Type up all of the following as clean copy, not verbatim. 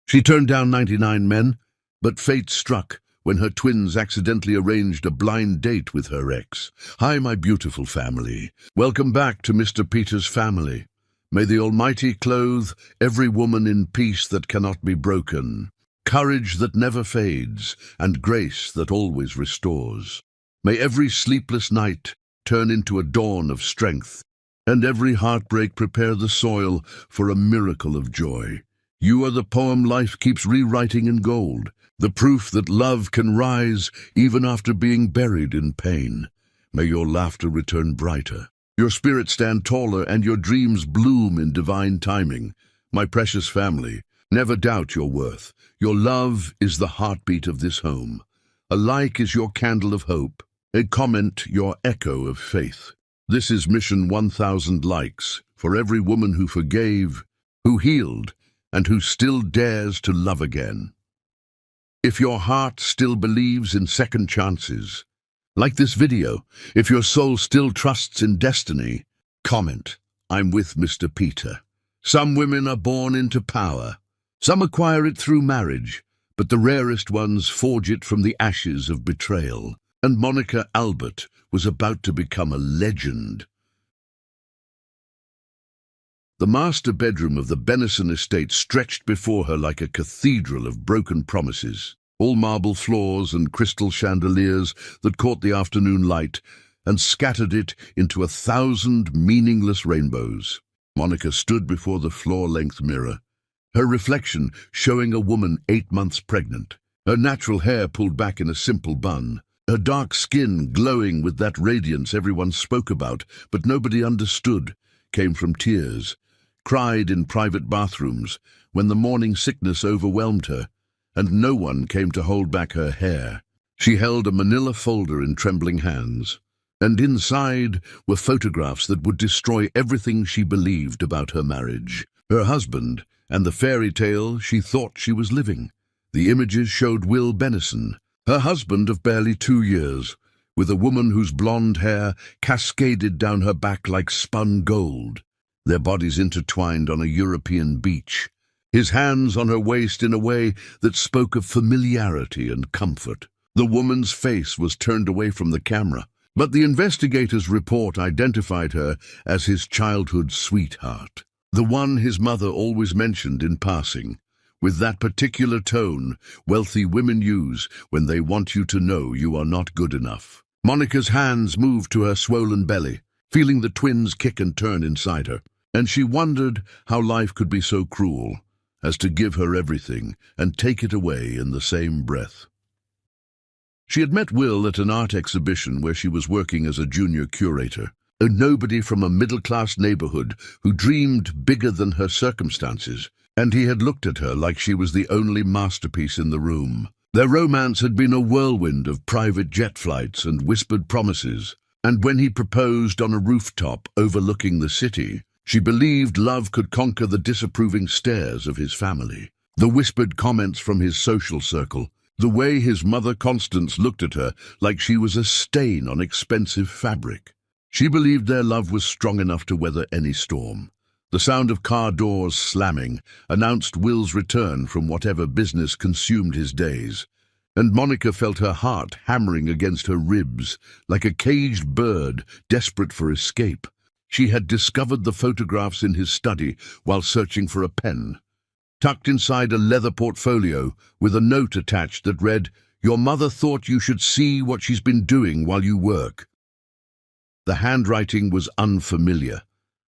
She turned down 99 men, but fate struck when her twins accidentally arranged a blind date with her ex. Hi, my beautiful family. Welcome back to Mr. Peter's family. May the Almighty clothe every woman in peace that cannot be broken, courage that never fades, and grace that always restores. May every sleepless night turn into a dawn of strength, and every heartbreak prepare the soil for a miracle of joy. You are the poem life keeps rewriting in gold, the proof that love can rise even after being buried in pain. May your laughter return brighter, your spirit stand taller, and your dreams bloom in divine timing. My precious family, never doubt your worth. Your love is the heartbeat of this home. A like is your candle of hope, a comment your echo of faith. This is Mission 1000 likes for every woman who forgave, who healed, and who still dares to love again. If your heart still believes in second chances, like this video, if your soul still trusts in destiny, comment, I'm with Mr. Peter. Some women are born into power. Some acquire it through marriage, but the rarest ones forge it from the ashes of betrayal. And Monica Albert was about to become a legend. The master bedroom of the Benison estate stretched before her like a cathedral of broken promises, all marble floors and crystal chandeliers that caught the afternoon light and scattered it into 1,000 meaningless rainbows. Monica stood before the floor-length mirror, her reflection showing a woman 8 months pregnant, her natural hair pulled back in a simple bun, her dark skin glowing with that radiance everyone spoke about but nobody understood, came from tears, cried in private bathrooms when the morning sickness overwhelmed her, and no one came to hold back her hair. She held a manila folder in trembling hands, and inside were photographs that would destroy everything she believed about her marriage, her husband, and the fairy tale she thought she was living. The images showed Will Benison, her husband of barely 2 years, with a woman whose blonde hair cascaded down her back like spun gold, their bodies intertwined on a European beach, his hands on her waist in a way that spoke of familiarity and comfort. The woman's face was turned away from the camera, but the investigator's report identified her as his childhood sweetheart, the one his mother always mentioned in passing, with that particular tone wealthy women use when they want you to know you are not good enough. Monica's hands moved to her swollen belly, feeling the twins kick and turn inside her, and she wondered how life could be so cruel as to give her everything and take it away in the same breath. She had met Will at an art exhibition where she was working as a junior curator, a nobody from a middle-class neighborhood who dreamed bigger than her circumstances, and he had looked at her like she was the only masterpiece in the room. Their romance had been a whirlwind of private jet flights and whispered promises, and when he proposed on a rooftop overlooking the city, she believed love could conquer the disapproving stares of his family, the whispered comments from his social circle, the way his mother Constance looked at her like she was a stain on expensive fabric. She believed their love was strong enough to weather any storm. The sound of car doors slamming announced Will's return from whatever business consumed his days, and Monica felt her heart hammering against her ribs like a caged bird desperate for escape. She had discovered the photographs in his study while searching for a pen, tucked inside a leather portfolio with a note attached that read, "Your mother thought you should see what she's been doing while you work." The handwriting was unfamiliar,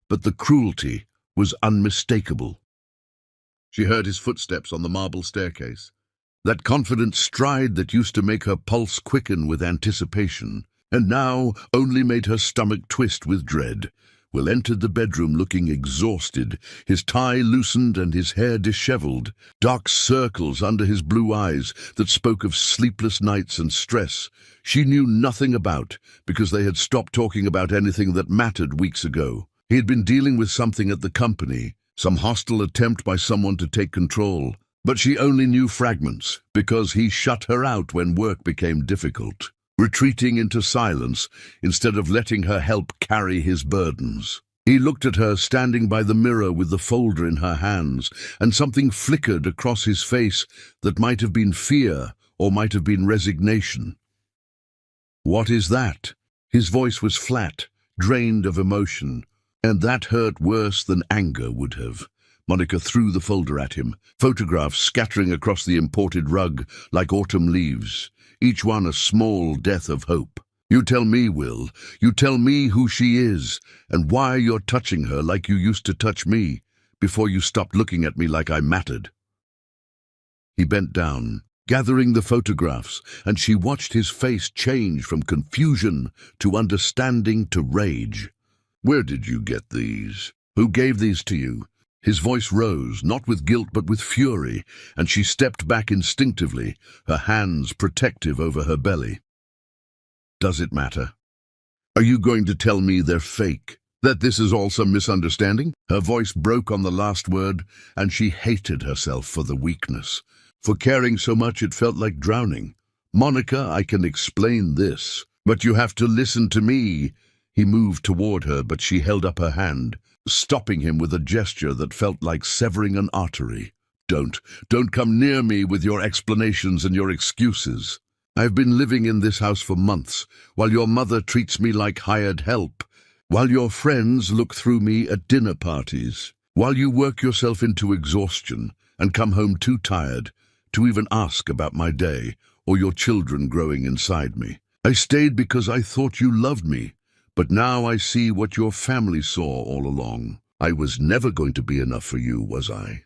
but the cruelty was unmistakable. She heard his footsteps on the marble staircase, that confident stride that used to make her pulse quicken with anticipation, and now only made her stomach twist with dread. Will entered the bedroom looking exhausted, his tie loosened and his hair disheveled, dark circles under his blue eyes that spoke of sleepless nights and stress she knew nothing about because they had stopped talking about anything that mattered weeks ago. He had been dealing with something at the company, some hostile attempt by someone to take control, but she only knew fragments because he shut her out when work became difficult, retreating into silence instead of letting her help carry his burdens. He looked at her standing by the mirror with the folder in her hands, and something flickered across his face that might have been fear or might have been resignation. "What is that?" His voice was flat, drained of emotion, and that hurt worse than anger would have. Monica threw the folder at him, photographs scattering across the imported rug like autumn leaves, each one a small death of hope. "You tell me, Will. You tell me who she is, and why you're touching her like you used to touch me, before you stopped looking at me like I mattered." He bent down, gathering the photographs, and she watched his face change from confusion to understanding to rage. "Where did you get these? Who gave these to you?" His voice rose, not with guilt but with fury, and she stepped back instinctively, her hands protective over her belly. "Does it matter? Are you going to tell me they're fake? That this is all some misunderstanding?" Her voice broke on the last word, and she hated herself for the weakness. For caring so much it felt like drowning. "Monica, I can explain this, but you have to listen to me." He moved toward her, but she held up her hand, stopping him with a gesture that felt like severing an artery. Don't come near me with your explanations and your excuses. I've been living in this house for months, while your mother treats me like hired help, while your friends look through me at dinner parties, while you work yourself into exhaustion and come home too tired to even ask about my day or your children growing inside me. I stayed because I thought you loved me, but now I see what your family saw all along. I was never going to be enough for you, was I?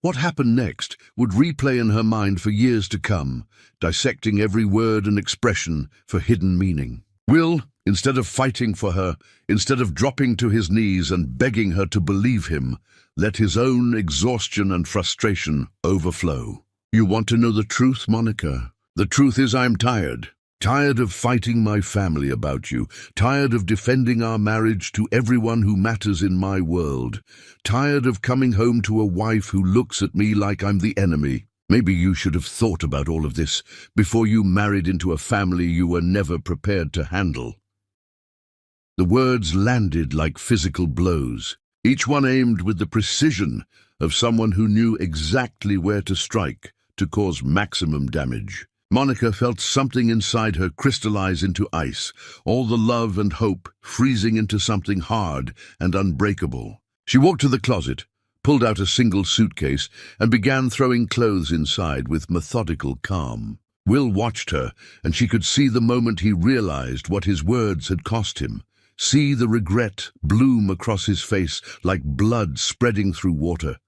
What happened next would replay in her mind for years to come, dissecting every word and expression for hidden meaning. Will, instead of fighting for her, instead of dropping to his knees and begging her to believe him, let his own exhaustion and frustration overflow. "You want to know the truth, Monica? The truth is I'm tired. Tired of fighting my family about you, tired of defending our marriage to everyone who matters in my world, tired of coming home to a wife who looks at me like I'm the enemy. Maybe you should have thought about all of this before you married into a family you were never prepared to handle." The words landed like physical blows, each one aimed with the precision of someone who knew exactly where to strike to cause maximum damage. Monica felt something inside her crystallize into ice, all the love and hope freezing into something hard and unbreakable. She walked to the closet, pulled out a single suitcase, and began throwing clothes inside with methodical calm. Will watched her, and she could see the moment he realized what his words had cost him, see the regret bloom across his face like blood spreading through water.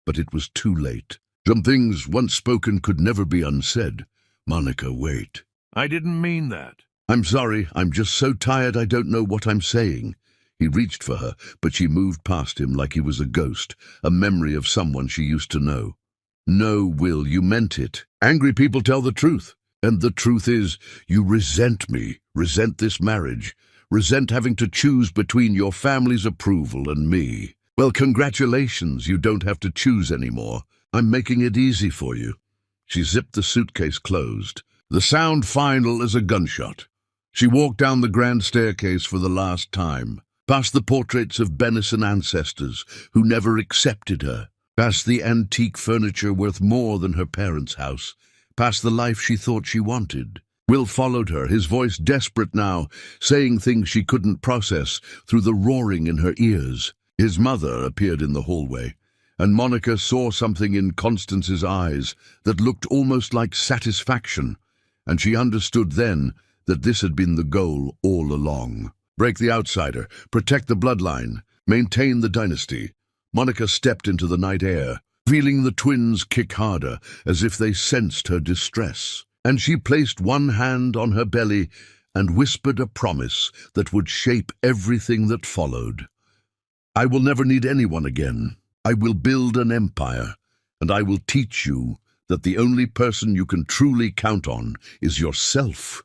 But it was too late. Some things once spoken could never be unsaid. "Monica, wait." I didn't mean that. "I'm sorry, I'm just so tired I don't know what I'm saying." He reached for her, but she moved past him like he was a ghost, a memory of someone she used to know. "No, Will, you meant it. Angry people tell the truth. And the truth is, you resent me, resent this marriage, resent having to choose between your family's approval and me. Well, congratulations, you don't have to choose anymore. I'm making it easy for you." She zipped the suitcase closed. The sound final as a gunshot. She walked down the grand staircase for the last time, past the portraits of Benison ancestors who never accepted her, past the antique furniture worth more than her parents' house, past the life she thought she wanted. Will followed her, his voice desperate now, saying things she couldn't process through the roaring in her ears. His mother appeared in the hallway, and Monica saw something in Constance's eyes that looked almost like satisfaction, and she understood then that this had been the goal all along. Break the outsider, protect the bloodline, maintain the dynasty. Monica stepped into the night air, feeling the twins kick harder, as if they sensed her distress, and she placed one hand on her belly and whispered a promise that would shape everything that followed. "I will never need anyone again. I will build an empire, and I will teach you that the only person you can truly count on is yourself."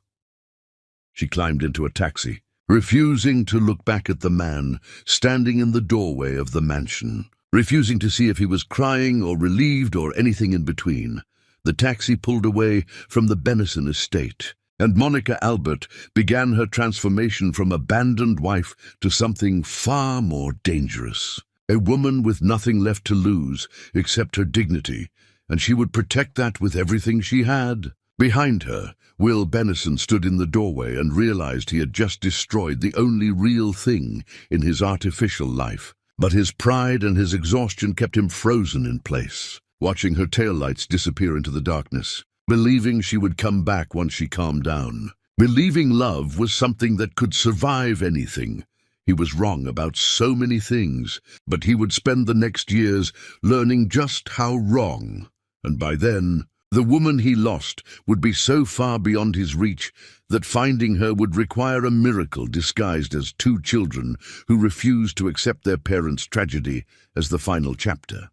She climbed into a taxi, refusing to look back at the man standing in the doorway of the mansion, refusing to see if he was crying or relieved or anything in between. The taxi pulled away from the Benison estate, And Monica Albert began her transformation from abandoned wife to something far more dangerous. A woman with nothing left to lose except her dignity, and she would protect that with everything she had. Behind her, Will Benison stood in the doorway and realized he had just destroyed the only real thing in his artificial life. But his pride and his exhaustion kept him frozen in place, watching her taillights disappear into the darkness, believing she would come back once she calmed down. Believing love was something that could survive anything. He was wrong about so many things, but he would spend the next years learning just how wrong. And by then, the woman he lost would be so far beyond his reach that finding her would require a miracle disguised as two children who refused to accept their parents' tragedy as the final chapter.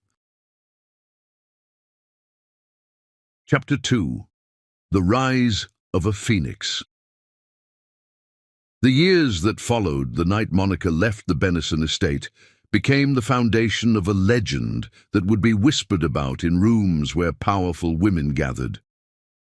Chapter 2. The Rise of a Phoenix. The years that followed the night Monica left the Benison estate became the foundation of a legend that would be whispered about in rooms where powerful women gathered.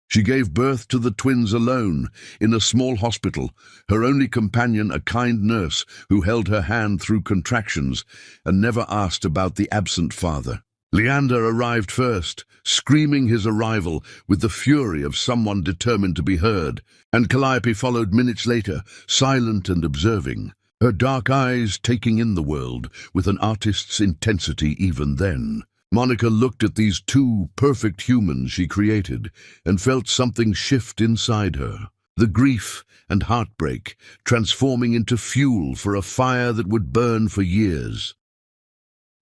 She gave birth to the twins alone, in a small hospital, her only companion a kind nurse who held her hand through contractions and never asked about the absent father. Leander arrived first, screaming his arrival with the fury of someone determined to be heard, and Calliope followed minutes later, silent and observing, her dark eyes taking in the world with an artist's intensity even then. Monica looked at these two perfect humans she created and felt something shift inside her, the grief and heartbreak transforming into fuel for a fire that would burn for years.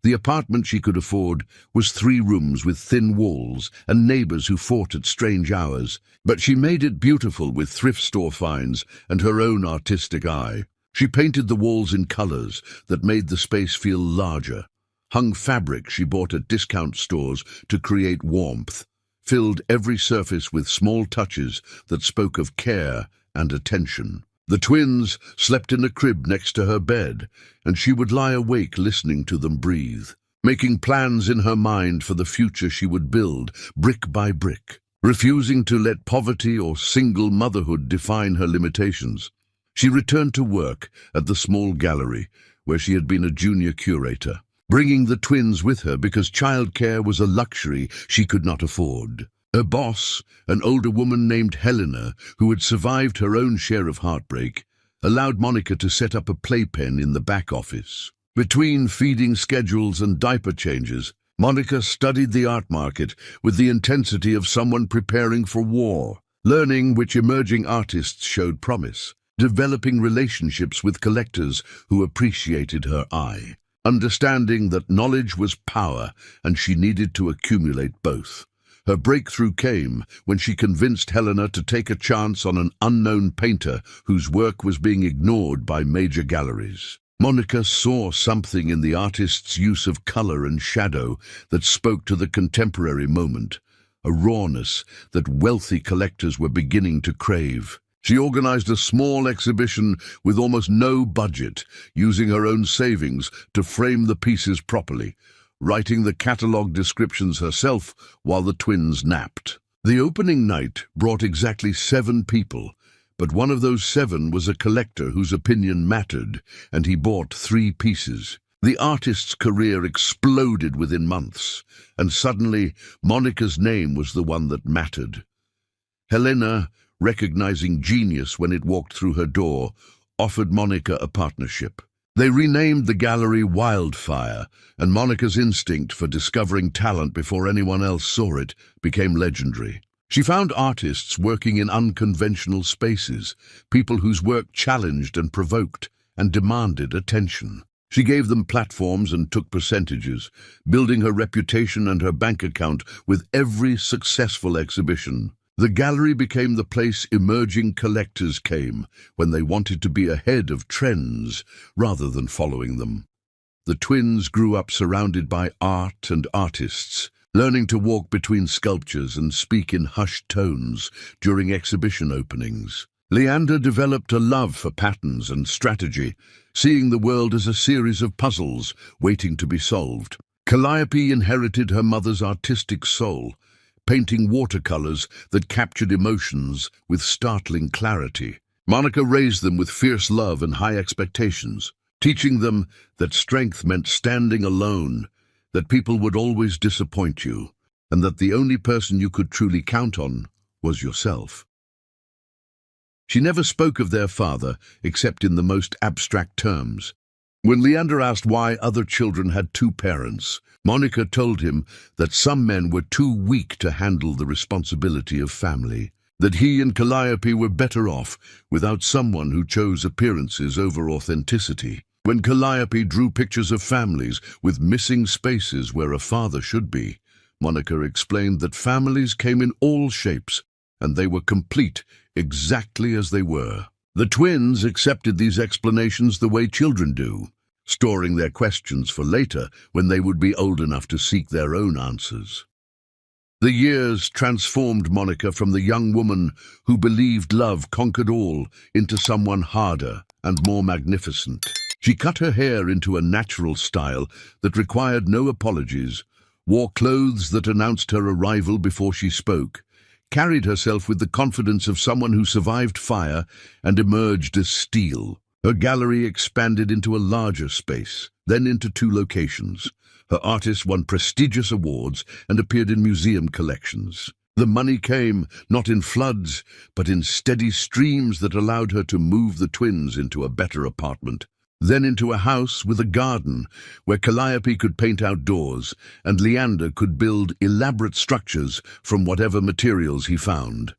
The apartment she could afford was 3 rooms with thin walls and neighbors who fought at strange hours, but she made it beautiful with thrift store finds and her own artistic eye. She painted the walls in colors that made the space feel larger, hung fabric she bought at discount stores to create warmth, filled every surface with small touches that spoke of care and attention. The twins slept in a crib next to her bed, and she would lie awake listening to them breathe, making plans in her mind for the future she would build, brick by brick, refusing to let poverty or single motherhood define her limitations. She returned to work at the small gallery, where she had been a junior curator, bringing the twins with her because childcare was a luxury she could not afford. Her boss, an older woman named Helena, who had survived her own share of heartbreak, allowed Monica to set up a playpen in the back office. Between feeding schedules and diaper changes, Monica studied the art market with the intensity of someone preparing for war, learning which emerging artists showed promise, developing relationships with collectors who appreciated her eye, understanding that knowledge was power and she needed to accumulate both. Her breakthrough came when she convinced Helena to take a chance on an unknown painter whose work was being ignored by major galleries. Monica saw something in the artist's use of color and shadow that spoke to the contemporary moment, a rawness that wealthy collectors were beginning to crave. She organized a small exhibition with almost no budget, using her own savings to frame the pieces properly, writing the catalogue descriptions herself while the twins napped. The opening night brought exactly 7 people, but one of those 7 was a collector whose opinion mattered, and he bought 3 pieces. The artist's career exploded within months, and suddenly Monica's name was the one that mattered. Helena, recognizing genius when it walked through her door, offered Monica a partnership. They renamed the gallery Wildfire, and Monica's instinct for discovering talent before anyone else saw it became legendary. She found artists working in unconventional spaces, people whose work challenged and provoked and demanded attention. She gave them platforms and took percentages, building her reputation and her bank account with every successful exhibition. The gallery became the place emerging collectors came when they wanted to be ahead of trends rather than following them. The twins grew up surrounded by art and artists, learning to walk between sculptures and speak in hushed tones during exhibition openings. Leander developed a love for patterns and strategy, seeing the world as a series of puzzles waiting to be solved. Calliope inherited her mother's artistic soul, painting watercolors that captured emotions with startling clarity. Monica raised them with fierce love and high expectations, teaching them that strength meant standing alone, that people would always disappoint you, and that the only person you could truly count on was yourself. She never spoke of their father except in the most abstract terms. When Leander asked why other children had two parents, Monica told him that some men were too weak to handle the responsibility of family, that he and Calliope were better off without someone who chose appearances over authenticity. When Calliope drew pictures of families with missing spaces where a father should be, Monica explained that families came in all shapes, and they were complete exactly as they were. The twins accepted these explanations the way children do, storing their questions for later when they would be old enough to seek their own answers. The years transformed Monica from the young woman who believed love conquered all into someone harder and more magnificent. She cut her hair into a natural style that required no apologies, wore clothes that announced her arrival before she spoke, carried herself with the confidence of someone who survived fire and emerged as steel. Her gallery expanded into a larger space, then into 2 locations. Her artists won prestigious awards and appeared in museum collections. The money came, not in floods, but in steady streams that allowed her to move the twins into a better apartment, then into a house with a garden where Calliope could paint outdoors and Leander could build elaborate structures from whatever materials he found.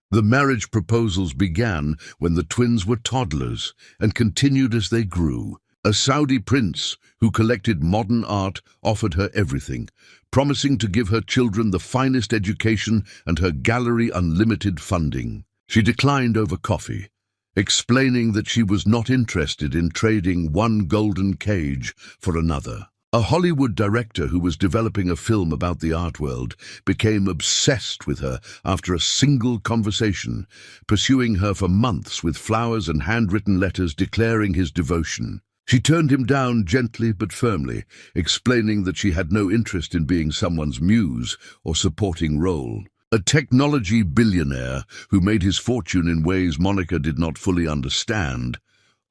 The marriage proposals began when the twins were toddlers and continued as they grew. A Saudi prince who collected modern art offered her everything, promising to give her children the finest education and her gallery unlimited funding. She declined over coffee, explaining that she was not interested in trading one golden cage for another. A Hollywood director who was developing a film about the art world became obsessed with her after a single conversation, pursuing her for months with flowers and handwritten letters declaring his devotion. She turned him down gently but firmly, explaining that she had no interest in being someone's muse or supporting role. A technology billionaire who made his fortune in ways Monica did not fully understand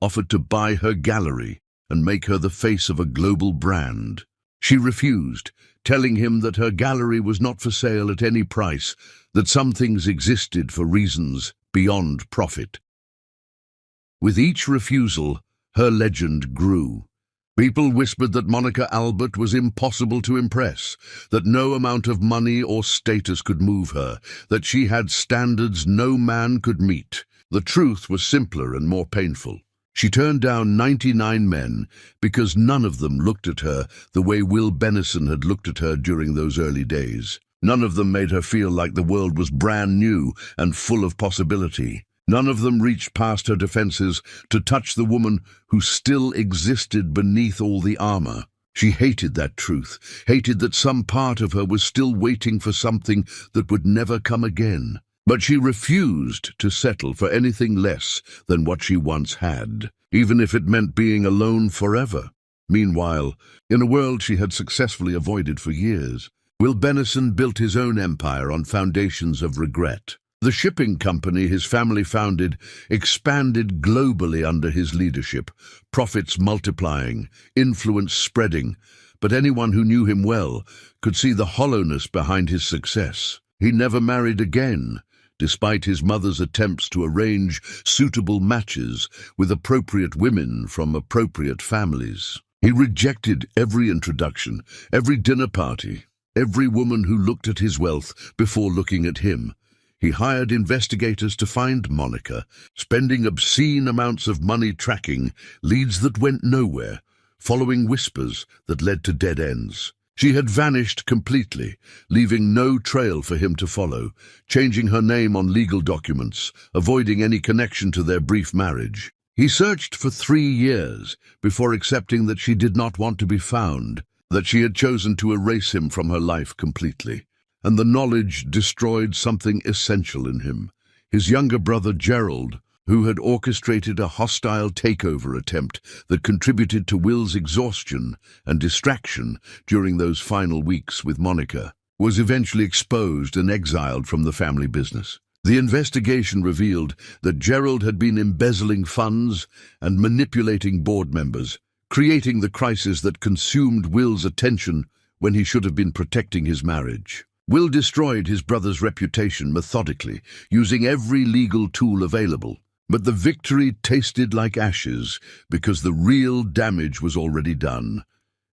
offered to buy her gallery and make her the face of a global brand. She refused, telling him that her gallery was not for sale at any price, that some things existed for reasons beyond profit. With each refusal, her legend grew. People whispered that Monica Albert was impossible to impress, that no amount of money or status could move her, that she had standards no man could meet. The truth was simpler and more painful. She turned down 99 men because none of them looked at her the way Will Benison had looked at her during those early days. None of them made her feel like the world was brand new and full of possibility. None of them reached past her defenses to touch the woman who still existed beneath all the armor. She hated that truth, hated that some part of her was still waiting for something that would never come again. But she refused to settle for anything less than what she once had, even if it meant being alone forever. Meanwhile, in a world she had successfully avoided for years, Will Benison built his own empire on foundations of regret. The shipping company his family founded expanded globally under his leadership, profits multiplying, influence spreading, but anyone who knew him well could see the hollowness behind his success. He never married again, despite his mother's attempts to arrange suitable matches with appropriate women from appropriate families. He rejected every introduction, every dinner party, every woman who looked at his wealth before looking at him. He hired investigators to find Monica, spending obscene amounts of money tracking leads that went nowhere, following whispers that led to dead ends. She had vanished completely, leaving no trail for him to follow, changing her name on legal documents, avoiding any connection to their brief marriage. He searched for 3 years before accepting that she did not want to be found, that she had chosen to erase him from her life completely. And the knowledge destroyed something essential in him. His younger brother Gerald, who had orchestrated a hostile takeover attempt that contributed to Will's exhaustion and distraction during those final weeks with Monica. was eventually exposed and exiled from the family business. The investigation revealed that Gerald had been embezzling funds and manipulating board members, creating the crisis that consumed Will's attention when he should have been protecting his marriage. Will destroyed his brother's reputation methodically, using every legal tool available. But the victory tasted like ashes because the real damage was already done.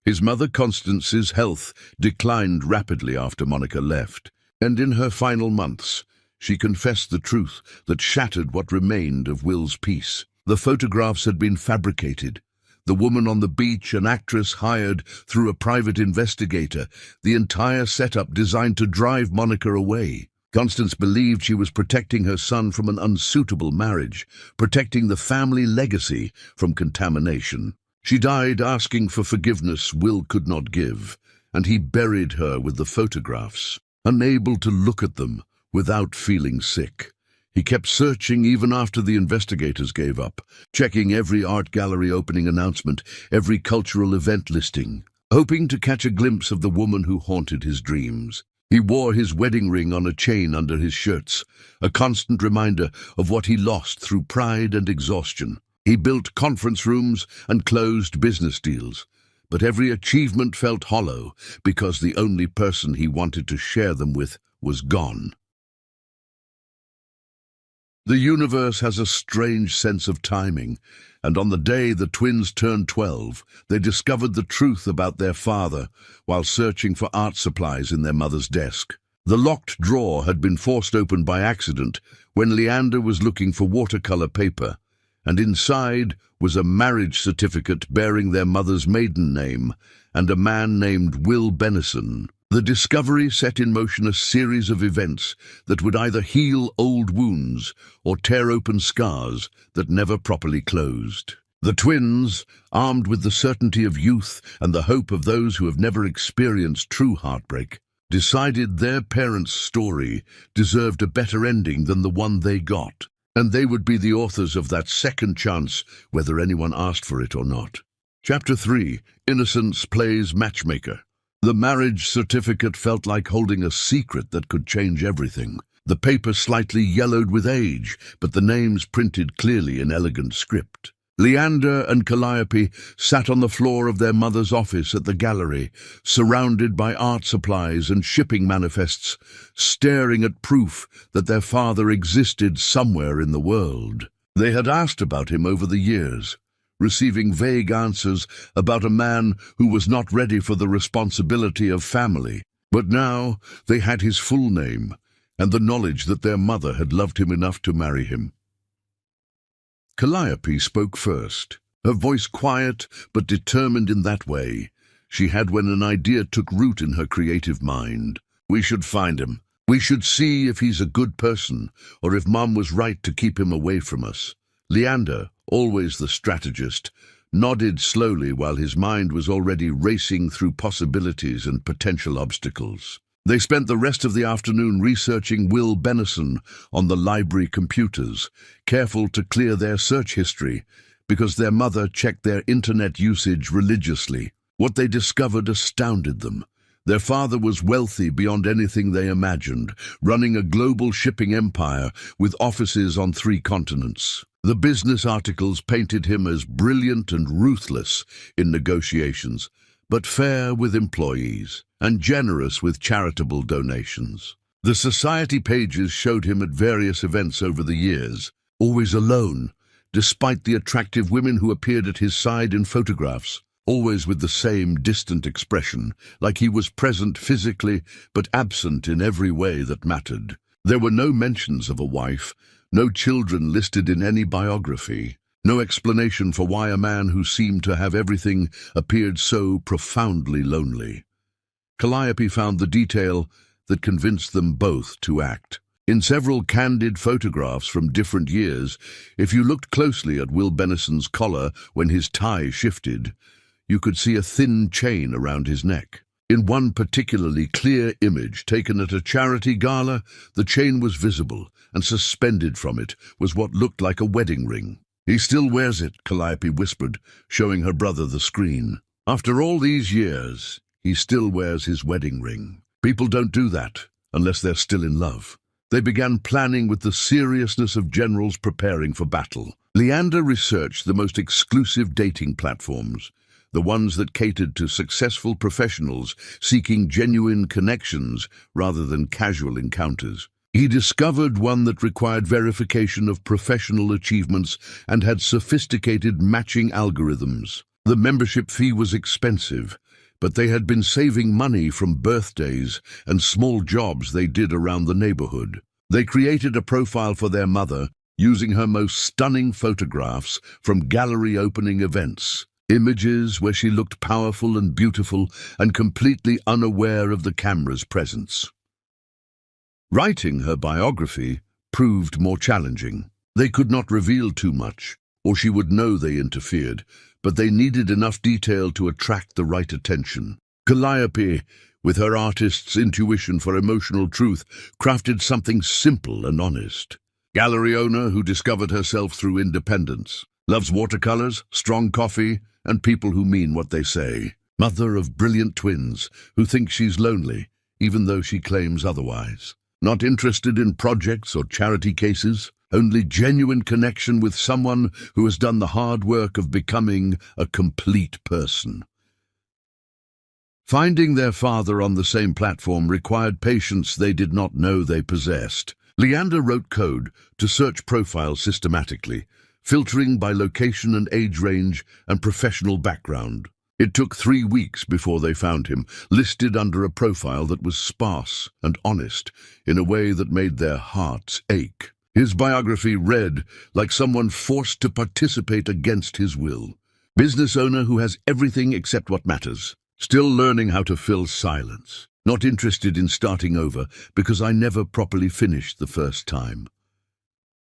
His mother Constance's health declined rapidly after Monica left, and in her final months, she confessed the truth that shattered what remained of Will's peace. The photographs had been fabricated. The woman on the beach, an actress hired through a private investigator, the entire setup designed to drive Monica away. Constance believed she was protecting her son from an unsuitable marriage, protecting the family legacy from contamination. She died asking for forgiveness Will could not give, and he buried her with the photographs, unable to look at them without feeling sick. He kept searching even after the investigators gave up, checking every art gallery opening announcement, every cultural event listing, hoping to catch a glimpse of the woman who haunted his dreams. He wore his wedding ring on a chain under his shirts, a constant reminder of what he lost through pride and exhaustion. He built conference rooms and closed business deals, but every achievement felt hollow because the only person he wanted to share them with was gone. The universe has a strange sense of timing, and on the day the twins turned 12, they discovered the truth about their father while searching for art supplies in their mother's desk. The locked drawer had been forced open by accident when Leander was looking for watercolor paper, and inside was a marriage certificate bearing their mother's maiden name and a man named Will Benison. The discovery set in motion a series of events that would either heal old wounds or tear open scars that never properly closed. The twins, armed with the certainty of youth and the hope of those who have never experienced true heartbreak, decided their parents' story deserved a better ending than the one they got, and they would be the authors of that second chance, whether anyone asked for it or not. Chapter 3: Innocence Plays Matchmaker. The marriage certificate felt like holding a secret that could change everything. The paper slightly yellowed with age, but the names printed clearly in elegant script. Leander and Calliope sat on the floor of their mother's office at the gallery, surrounded by art supplies and shipping manifests, staring at proof that their father existed somewhere in the world. They had asked about him over the years, receiving vague answers about a man who was not ready for the responsibility of family. But now they had his full name and the knowledge that their mother had loved him enough to marry him. Calliope spoke first, her voice quiet but determined in that way she had when an idea took root in her creative mind. "We should find him. We should see if he's a good person, or if Mom was right to keep him away from us." Leander, always the strategist, nodded slowly while his mind was already racing through possibilities and potential obstacles. They spent the rest of the afternoon researching Will Benison on the library computers, careful to clear their search history, because their mother checked their internet usage religiously. What they discovered astounded them. Their father was wealthy beyond anything they imagined, running a global shipping empire with offices on 3 continents. The business articles painted him as brilliant and ruthless in negotiations, but fair with employees and generous with charitable donations. The society pages showed him at various events over the years, always alone, despite the attractive women who appeared at his side in photographs, always with the same distant expression, like he was present physically but absent in every way that mattered. There were no mentions of a wife, no children listed in any biography, no explanation for why a man who seemed to have everything appeared so profoundly lonely. Calliope found the detail that convinced them both to act. In several candid photographs from different years, if you looked closely at Will Benison's collar when his tie shifted, you could see a thin chain around his neck. In one particularly clear image taken at a charity gala, the chain was visible, and suspended from it was what looked like a wedding ring. "He still wears it," Calliope whispered, showing her brother the screen. "After all these years, he still wears his wedding ring." People don't do that unless they're still in love. They began planning with the seriousness of generals preparing for battle. Leander researched the most exclusive dating platforms, the ones that catered to successful professionals seeking genuine connections rather than casual encounters. He discovered one that required verification of professional achievements and had sophisticated matching algorithms. The membership fee was expensive, but they had been saving money from birthdays and small jobs they did around the neighborhood. They created a profile for their mother using her most stunning photographs from gallery opening events. Images where she looked powerful and beautiful and completely unaware of the camera's presence. Writing her biography proved more challenging. They could not reveal too much, or she would know they interfered, but they needed enough detail to attract the right attention. Calliope, with her artist's intuition for emotional truth, crafted something simple and honest. Gallery owner who discovered herself through independence, loves watercolors, strong coffee, and people who mean what they say. Mother of brilliant twins who think she's lonely, even though she claims otherwise. Not interested in projects or charity cases, only genuine connection with someone who has done the hard work of becoming a complete person. Finding their father on the same platform required patience they did not know they possessed. Leander wrote code to search profiles systematically, filtering by location and age range and professional background. It took 3 weeks before they found him, listed under a profile that was sparse and honest in a way that made their hearts ache. His biography read like someone forced to participate against his will. Business owner who has everything except what matters. Still learning how to fill silence. Not interested in starting over because I never properly finished the first time.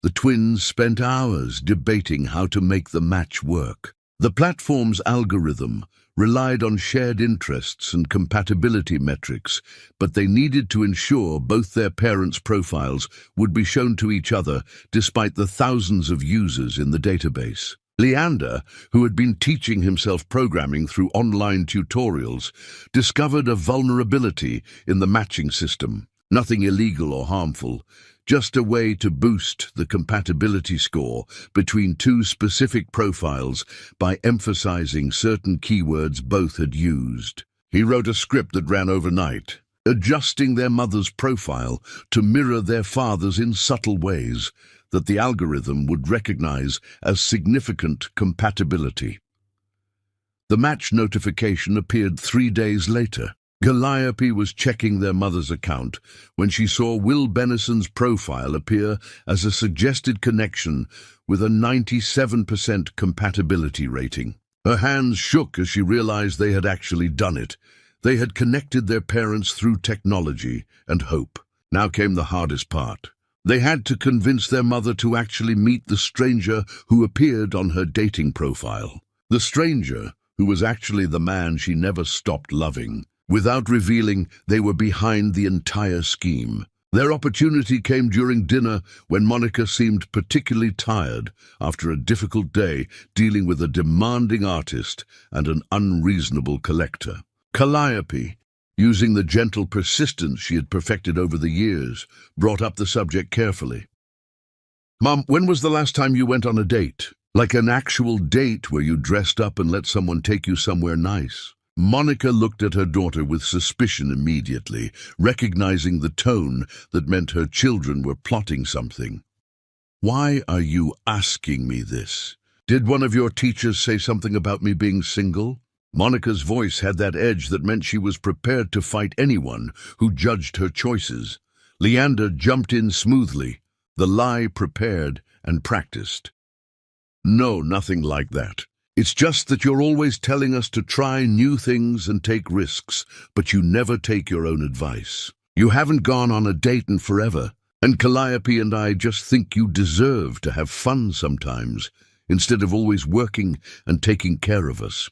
The twins spent hours debating how to make the match work. The platform's algorithm relied on shared interests and compatibility metrics, but they needed to ensure both their parents' profiles would be shown to each other despite the thousands of users in the database. Leander, who had been teaching himself programming through online tutorials, discovered a vulnerability in the matching system. Nothing illegal or harmful, just a way to boost the compatibility score between two specific profiles by emphasizing certain keywords both had used. He wrote a script that ran overnight, adjusting their mother's profile to mirror their father's in subtle ways that the algorithm would recognize as significant compatibility. The match notification appeared 3 days later. Calliope was checking their mother's account when she saw Will Benison's profile appear as a suggested connection with a 97% compatibility rating. Her hands shook as she realized they had actually done it. They had connected their parents through technology and hope. Now came the hardest part. They had to convince their mother to actually meet the stranger who appeared on her dating profile. The stranger, who was actually the man she never stopped loving. Without revealing, they were behind the entire scheme. Their opportunity came during dinner when Monica seemed particularly tired after a difficult day dealing with a demanding artist and an unreasonable collector. Calliope, using the gentle persistence she had perfected over the years, brought up the subject carefully. "Mom, when was the last time you went on a date? Like an actual date where you dressed up and let someone take you somewhere nice?" Monica looked at her daughter with suspicion immediately, recognizing the tone that meant her children were plotting something. "Why are you asking me this? Did one of your teachers say something about me being single?" Monica's voice had that edge that meant she was prepared to fight anyone who judged her choices. Leander jumped in smoothly, the lie prepared and practiced. "No, nothing like that. It's just that you're always telling us to try new things and take risks, but you never take your own advice. You haven't gone on a date in forever, and Calliope and I just think you deserve to have fun sometimes, instead of always working and taking care of us."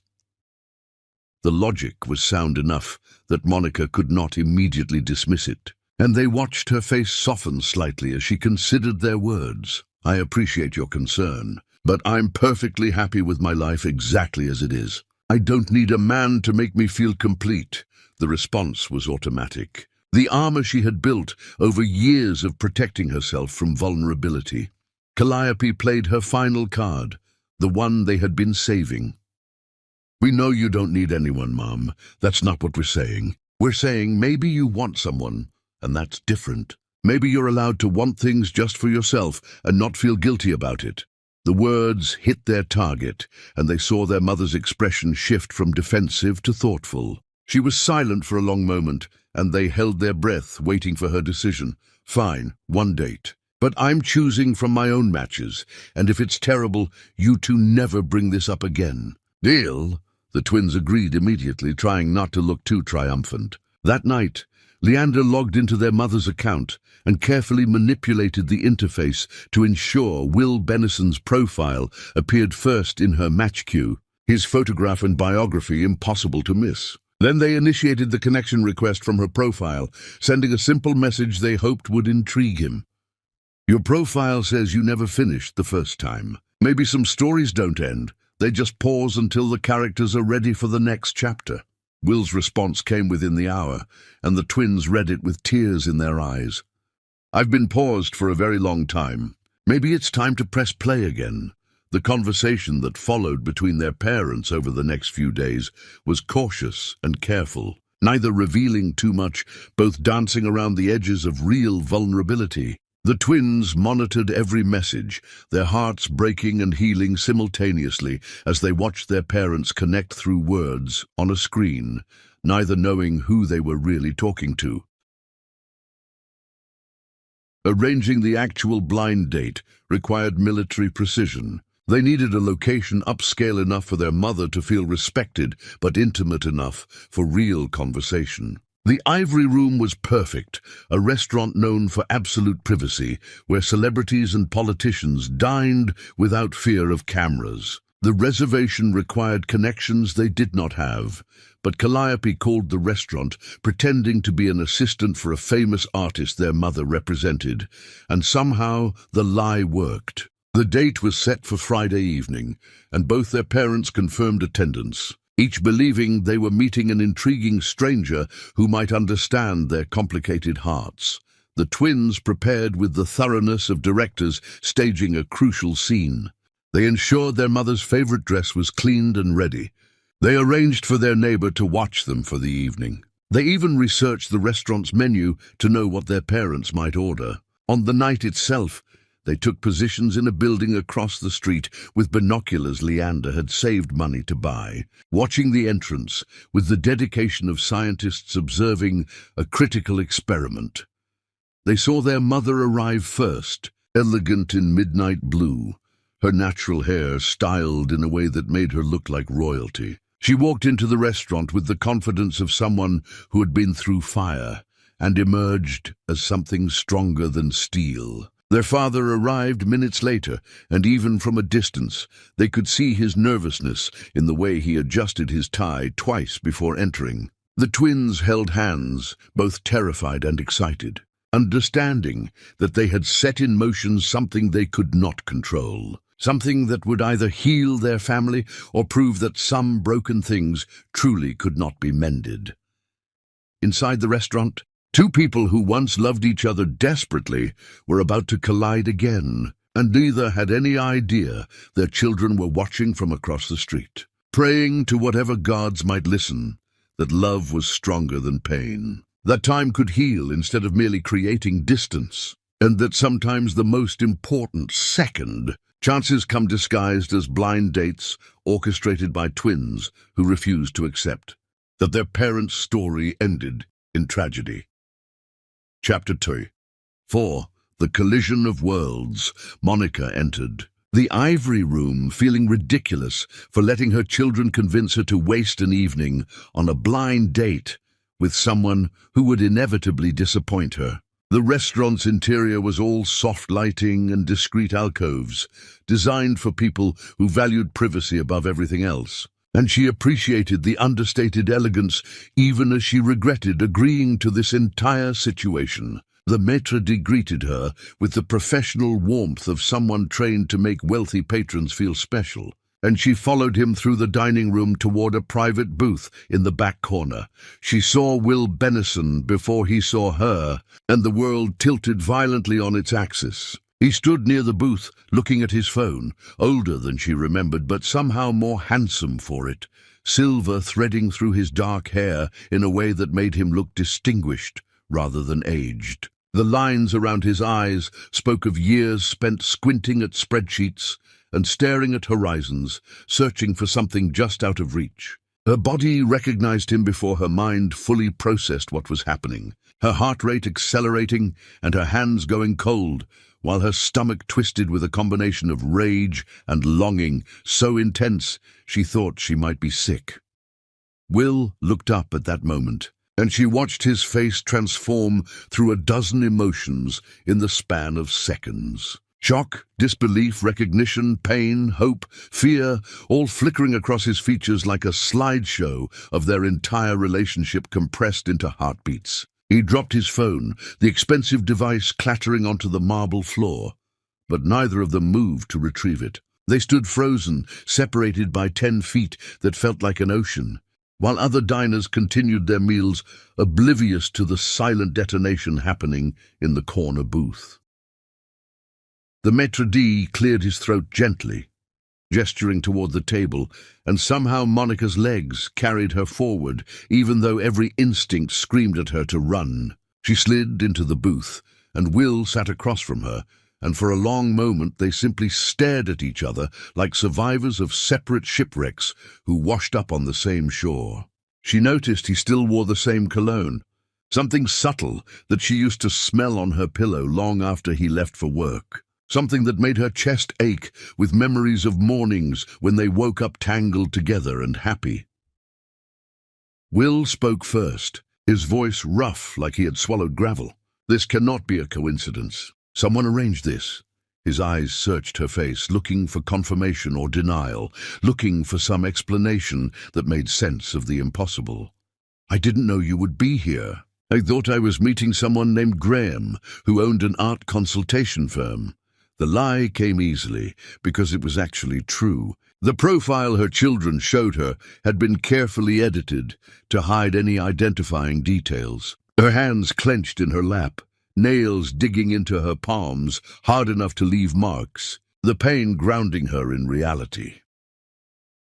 The logic was sound enough that Monica could not immediately dismiss it, and they watched her face soften slightly as she considered their words. "I appreciate your concern, but I'm perfectly happy with my life exactly as it is. I don't need a man to make me feel complete. The response was automatic. The armor she had built over years of protecting herself from vulnerability. Calliope played her final card, the one they had been saving. "We know you don't need anyone, Mom. That's not what we're saying. We're saying maybe you want someone, and that's different. Maybe you're allowed to want things just for yourself and not feel guilty about it." The words hit their target, and they saw their mother's expression shift from defensive to thoughtful. She was silent for a long moment, and they held their breath, waiting for her decision. "Fine, one date. But I'm choosing from my own matches, and if it's terrible, you two never bring this up again." "Deal?" The twins agreed immediately, trying not to look too triumphant. That night, Leander logged into their mother's account and carefully manipulated the interface to ensure Will Benison's profile appeared first in her match queue, his photograph and biography impossible to miss. Then they initiated the connection request from her profile, sending a simple message they hoped would intrigue him. "Your profile says you never finished the first time. Maybe some stories don't end. They just pause until the characters are ready for the next chapter." Will's response came within the hour, and the twins read it with tears in their eyes. "I've been paused for a very long time. Maybe it's time to press play again." The conversation that followed between their parents over the next few days was cautious and careful, neither revealing too much, both dancing around the edges of real vulnerability. The twins monitored every message, their hearts breaking and healing simultaneously as they watched their parents connect through words on a screen, neither knowing who they were really talking to. Arranging the actual blind date required military precision. They needed a location upscale enough for their mother to feel respected, but intimate enough for real conversation. The Ivory Room was perfect, a restaurant known for absolute privacy, where celebrities and politicians dined without fear of cameras. The reservation required connections they did not have, but Calliope called the restaurant, pretending to be an assistant for a famous artist their mother represented, and somehow the lie worked. The date was set for Friday evening, and both their parents confirmed attendance, each believing they were meeting an intriguing stranger who might understand their complicated hearts. The twins prepared with the thoroughness of directors staging a crucial scene. They ensured their mother's favorite dress was cleaned and ready. They arranged for their neighbor to watch them for the evening. They even researched the restaurant's menu to know what their parents might order. On the night itself, they took positions in a building across the street with binoculars Leander had saved money to buy, watching the entrance with the dedication of scientists observing a critical experiment. They saw their mother arrive first, elegant in midnight blue, her natural hair styled in a way that made her look like royalty. She walked into the restaurant with the confidence of someone who had been through fire and emerged as something stronger than steel. Their father arrived minutes later, and even from a distance, they could see his nervousness in the way he adjusted his tie twice before entering. The twins held hands, both terrified and excited, understanding that they had set in motion something they could not control, something that would either heal their family or prove that some broken things truly could not be mended. Inside the restaurant, two people who once loved each other desperately were about to collide again, and neither had any idea their children were watching from across the street, praying to whatever gods might listen, that love was stronger than pain, that time could heal instead of merely creating distance, and that sometimes the most important second chances come disguised as blind dates orchestrated by twins who refused to accept that their parents' story ended in tragedy. Chapter 2. 4. The Collision of Worlds. Monica entered the Ivory Room feeling ridiculous for letting her children convince her to waste an evening on a blind date with someone who would inevitably disappoint her. The restaurant's interior was all soft lighting and discreet alcoves, designed for people who valued privacy above everything else. And she appreciated the understated elegance even as she regretted agreeing to this entire situation. The maître d' greeted her with the professional warmth of someone trained to make wealthy patrons feel special. and she followed him through the dining room toward a private booth in the back corner. She saw Will Benison before he saw her, and the world tilted violently on its axis. He stood near the booth, looking at his phone, older than she remembered, but somehow more handsome for it, silver threading through his dark hair in a way that made him look distinguished rather than aged. The lines around his eyes spoke of years spent squinting at spreadsheets and staring at horizons, searching for something just out of reach. Her body recognized him before her mind fully processed what was happening, her heart rate accelerating and her hands going cold, while her stomach twisted with a combination of rage and longing so intense she thought she might be sick. Will looked up at that moment, and she watched his face transform through a dozen emotions in the span of seconds. Shock, disbelief, recognition, pain, hope, fear, all flickering across his features like a slideshow of their entire relationship compressed into heartbeats. He dropped his phone, the expensive device clattering onto the marble floor, but neither of them moved to retrieve it. They stood frozen, separated by 10 feet that felt like an ocean, while other diners continued their meals, oblivious to the silent detonation happening in the corner booth. The maître d' cleared his throat gently, gesturing toward the table, and somehow Monica's legs carried her forward, even though every instinct screamed at her to run. She slid into the booth, and Will sat across from her, and for a long moment they simply stared at each other like survivors of separate shipwrecks who washed up on the same shore. She noticed he still wore the same cologne, something subtle that she used to smell on her pillow long after he left for work. Something that made her chest ache with memories of mornings when they woke up tangled together and happy. Will spoke first, his voice rough like he had swallowed gravel. "This cannot be a coincidence. Someone arranged this." His eyes searched her face, looking for confirmation or denial, looking for some explanation that made sense of the impossible. "I didn't know you would be here. I thought I was meeting someone named Graham, who owned an art consultation firm." The lie came easily, because it was actually true. The profile her children showed her had been carefully edited to hide any identifying details. Her hands clenched in her lap, nails digging into her palms, hard enough to leave marks, the pain grounding her in reality.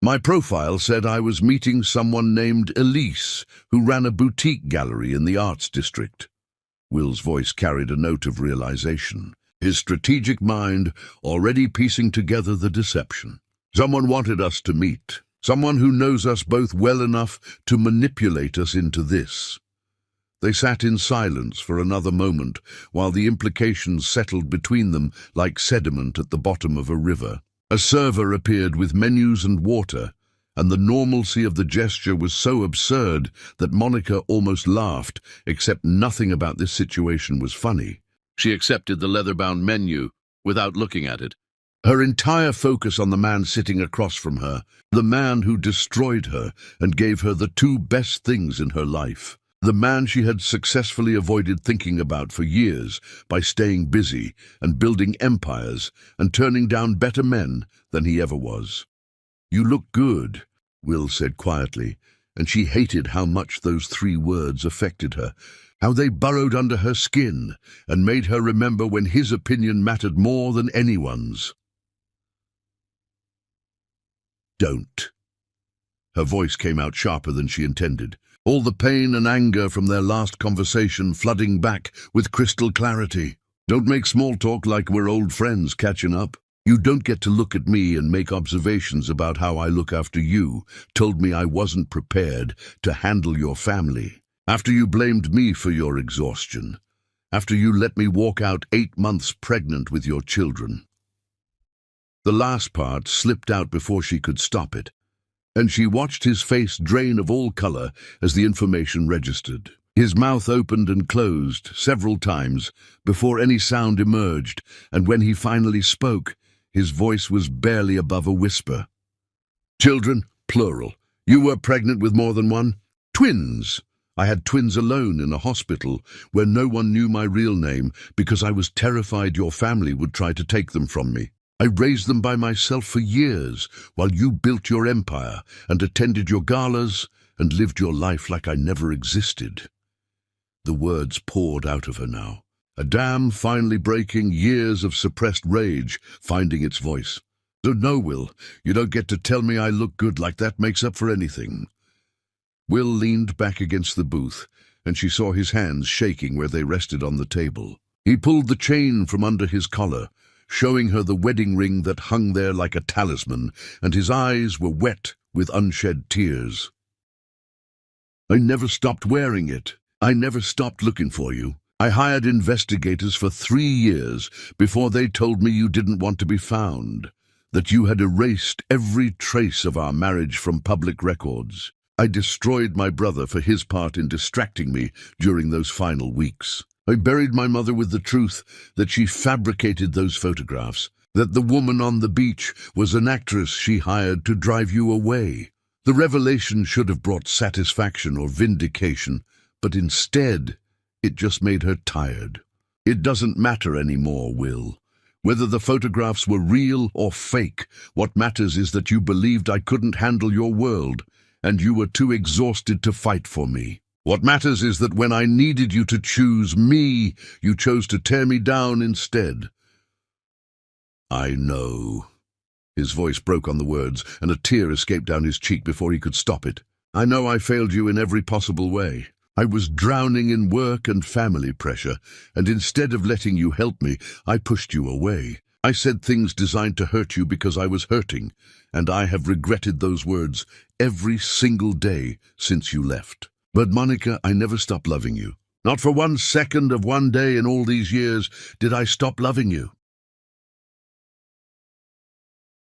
"My profile said I was meeting someone named Elise, who ran a boutique gallery in the arts district." Will's voice carried a note of realization, his strategic mind already piecing together the deception. "Someone wanted us to meet. Someone who knows us both well enough to manipulate us into this." They sat in silence for another moment, while the implications settled between them like sediment at the bottom of a river. A server appeared with menus and water, and the normalcy of the gesture was so absurd that Monica almost laughed, except nothing about this situation was funny. She accepted the leather-bound menu without looking at it, her entire focus on the man sitting across from her, the man who destroyed her and gave her the two best things in her life, the man she had successfully avoided thinking about for years by staying busy and building empires and turning down better men than he ever was. "You look good," Will said quietly, and she hated how much those 3 words affected her, how they burrowed under her skin and made her remember when his opinion mattered more than anyone's. "Don't." Her voice came out sharper than she intended, all the pain and anger from their last conversation flooding back with crystal clarity. "Don't make small talk like we're old friends catching up. You don't get to look at me and make observations about how I look after you, told me I wasn't prepared to handle your family. After you blamed me for your exhaustion. After you let me walk out 8 months pregnant with your children." The last part slipped out before she could stop it, and she watched his face drain of all color as the information registered. His mouth opened and closed several times before any sound emerged, and when he finally spoke, his voice was barely above a whisper. "Children, plural. You were pregnant with more than one? Twins. I had twins alone in a hospital where no one knew my real name because I was terrified your family would try to take them from me. I raised them by myself for years while you built your empire and attended your galas and lived your life like I never existed." The words poured out of her now, a dam finally breaking, years of suppressed rage finding its voice. "So no, Will, you don't get to tell me I look good like that makes up for anything." Will leaned back against the booth, and she saw his hands shaking where they rested on the table. He pulled the chain from under his collar, showing her the wedding ring that hung there like a talisman, and his eyes were wet with unshed tears. "I never stopped wearing it. I never stopped looking for you. I hired investigators for 3 years before they told me you didn't want to be found, that you had erased every trace of our marriage from public records. I destroyed my brother for his part in distracting me during those final weeks. I buried my mother with the truth that she fabricated those photographs, that the woman on the beach was an actress she hired to drive you away. The revelation should have brought satisfaction or vindication, but instead, it just made her tired. It doesn't matter anymore, Will. Whether the photographs were real or fake, what matters is that you believed I couldn't handle your world, and you were too exhausted to fight for me. What matters is that when I needed you to choose me, you chose to tear me down instead." "I know." His voice broke on the words, and a tear escaped down his cheek before he could stop it. "I know I failed you in every possible way. I was drowning in work and family pressure, and instead of letting you help me, I pushed you away. I said things designed to hurt you because I was hurting, and I have regretted those words every single day since you left. But Monica, I never stopped loving you. Not for 1 second of one day in all these years did I stop loving you."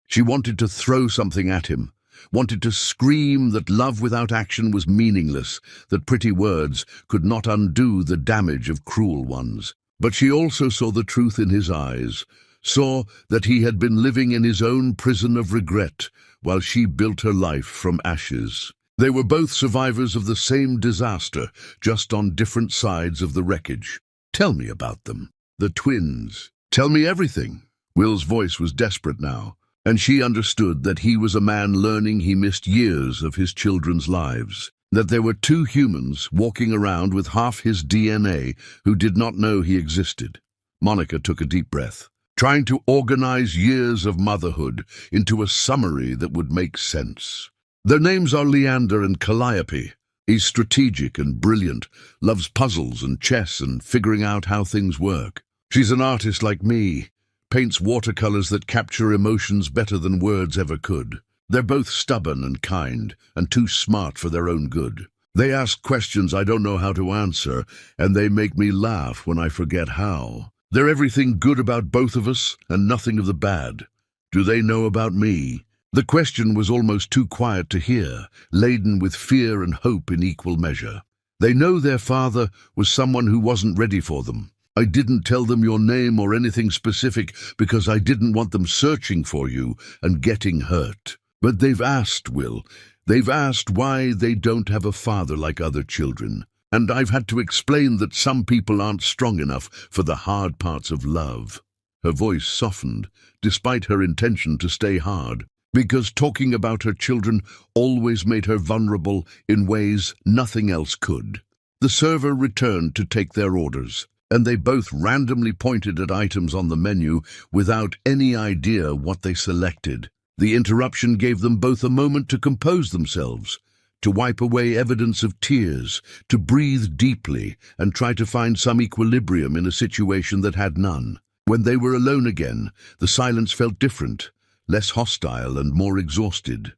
She wanted to throw something at him, wanted to scream that love without action was meaningless, that pretty words could not undo the damage of cruel ones. But she also saw the truth in his eyes, saw that he had been living in his own prison of regret while she built her life from ashes. They were both survivors of the same disaster, just on different sides of the wreckage. "Tell me about them. The twins. Tell me everything." Will's voice was desperate now, and she understood that he was a man learning he missed years of his children's lives, that there were 2 humans walking around with half his DNA who did not know he existed. Monica took a deep breath, trying to organize years of motherhood into a summary that would make sense. "Their names are Leander and Calliope. He's strategic and brilliant, loves puzzles and chess and figuring out how things work. She's an artist like me, paints watercolors that capture emotions better than words ever could. They're both stubborn and kind, and too smart for their own good. They ask questions I don't know how to answer, and they make me laugh when I forget how. They're everything good about both of us, and nothing of the bad. Do they know about me?" The question was almost too quiet to hear, laden with fear and hope in equal measure. "They know their father was someone who wasn't ready for them. I didn't tell them your name or anything specific because I didn't want them searching for you and getting hurt. But they've asked, Will. They've asked why they don't have a father like other children. And I've had to explain that some people aren't strong enough for the hard parts of love." Her voice softened, despite her intention to stay hard, because talking about her children always made her vulnerable in ways nothing else could. The server returned to take their orders, and they both randomly pointed at items on the menu without any idea what they selected. The interruption gave them both a moment to compose themselves, to wipe away evidence of tears, to breathe deeply and try to find some equilibrium in a situation that had none. When they were alone again, the silence felt different, less hostile and more exhausted.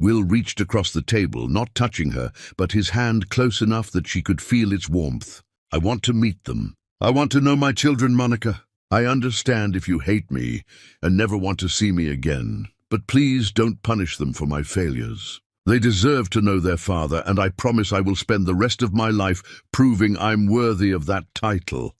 Will reached across the table, not touching her, but his hand close enough that she could feel its warmth. "I want to meet them. I want to know my children, Monica. I understand if you hate me and never want to see me again, but please don't punish them for my failures. They deserve to know their father, and I promise I will spend the rest of my life proving I'm worthy of that title."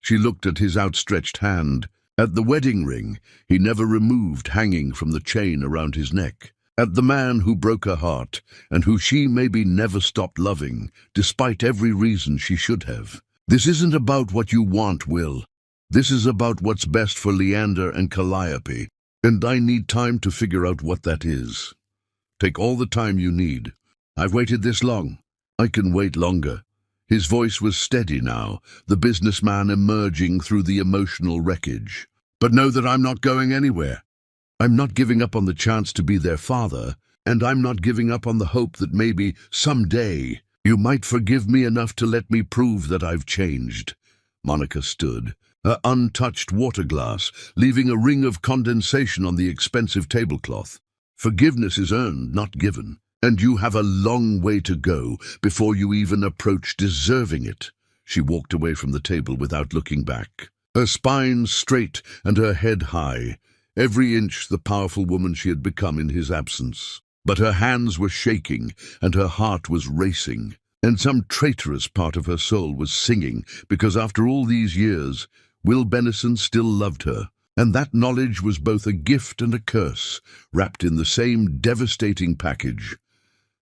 She looked at his outstretched hand, at the wedding ring he never removed hanging from the chain around his neck, at the man who broke her heart and who she maybe never stopped loving, despite every reason she should have. "This isn't about what you want, Will. This is about what's best for Leander and Calliope, and I need time to figure out what that is. Take all the time you need. I've waited this long. I can wait longer." His voice was steady now, the businessman emerging through the emotional wreckage. "But know that I'm not going anywhere. I'm not giving up on the chance to be their father, and I'm not giving up on the hope that maybe, someday, you might forgive me enough to let me prove that I've changed." Monica stood, her untouched water glass leaving a ring of condensation on the expensive tablecloth. "Forgiveness is earned, not given, and you have a long way to go before you even approach deserving it." She walked away from the table without looking back, her spine straight and her head high, every inch the powerful woman she had become in his absence. But her hands were shaking and her heart was racing, and some traitorous part of her soul was singing, because after all these years, Will Benison still loved her, and that knowledge was both a gift and a curse, wrapped in the same devastating package.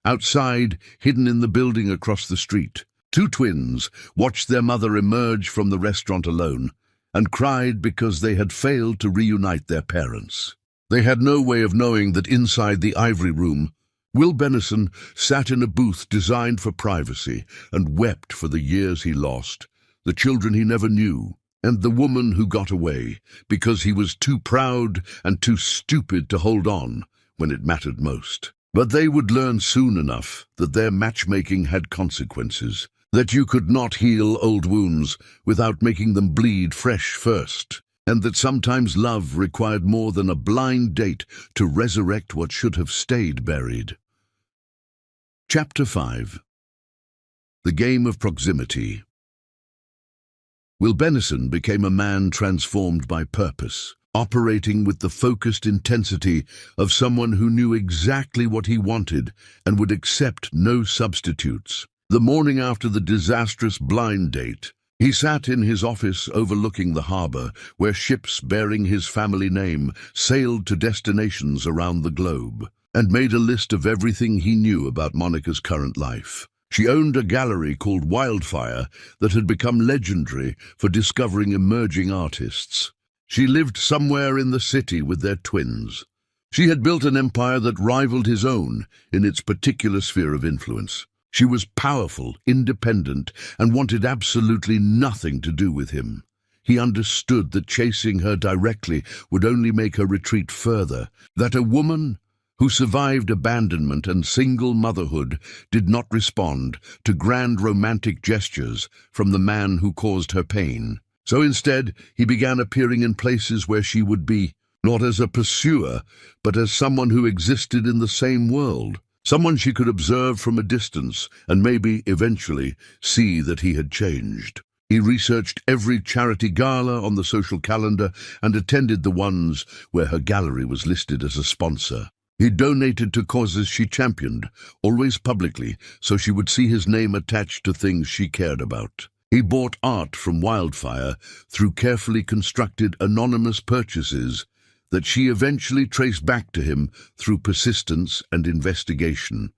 Outside, hidden in the building across the street, two twins watched their mother emerge from the restaurant alone and cried because they had failed to reunite their parents. They had no way of knowing that inside the ivory room, Will Benison sat in a booth designed for privacy and wept for the years he lost, the children he never knew, and the woman who got away because he was too proud and too stupid to hold on when it mattered most. But they would learn soon enough that their matchmaking had consequences, that you could not heal old wounds without making them bleed fresh first, and that sometimes love required more than a blind date to resurrect what should have stayed buried. Chapter 5. The Game of Proximity. Will Benison became a man transformed by purpose, operating with the focused intensity of someone who knew exactly what he wanted and would accept no substitutes. The morning after the disastrous blind date, he sat in his office overlooking the harbor, where ships bearing his family name sailed to destinations around the globe, and made a list of everything he knew about Monica's current life. She owned a gallery called Wildfire that had become legendary for discovering emerging artists. She lived somewhere in the city with their twins. She had built an empire that rivaled his own in its particular sphere of influence. She was powerful, independent, and wanted absolutely nothing to do with him. He understood that chasing her directly would only make her retreat further, that a woman who survived abandonment and single motherhood did not respond to grand romantic gestures from the man who caused her pain. So instead, he began appearing in places where she would be, not as a pursuer, but as someone who existed in the same world, someone she could observe from a distance and maybe, eventually, see that he had changed. He researched every charity gala on the social calendar and attended the ones where her gallery was listed as a sponsor. He donated to causes she championed, always publicly, so she would see his name attached to things she cared about. He bought art from Wildfire through carefully constructed anonymous purchases that she eventually traced back to him through persistence and investigation.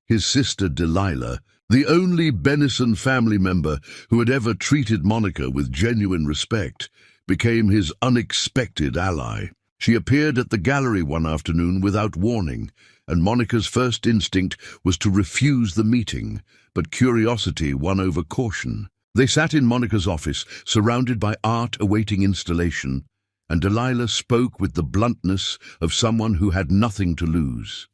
His sister Delilah, the only Benison family member who had ever treated Monica with genuine respect, became his unexpected ally. She appeared at the gallery one afternoon without warning, and Monica's first instinct was to refuse the meeting, but curiosity won over caution. They sat in Monica's office, surrounded by art awaiting installation, and Delilah spoke with the bluntness of someone who had nothing to lose.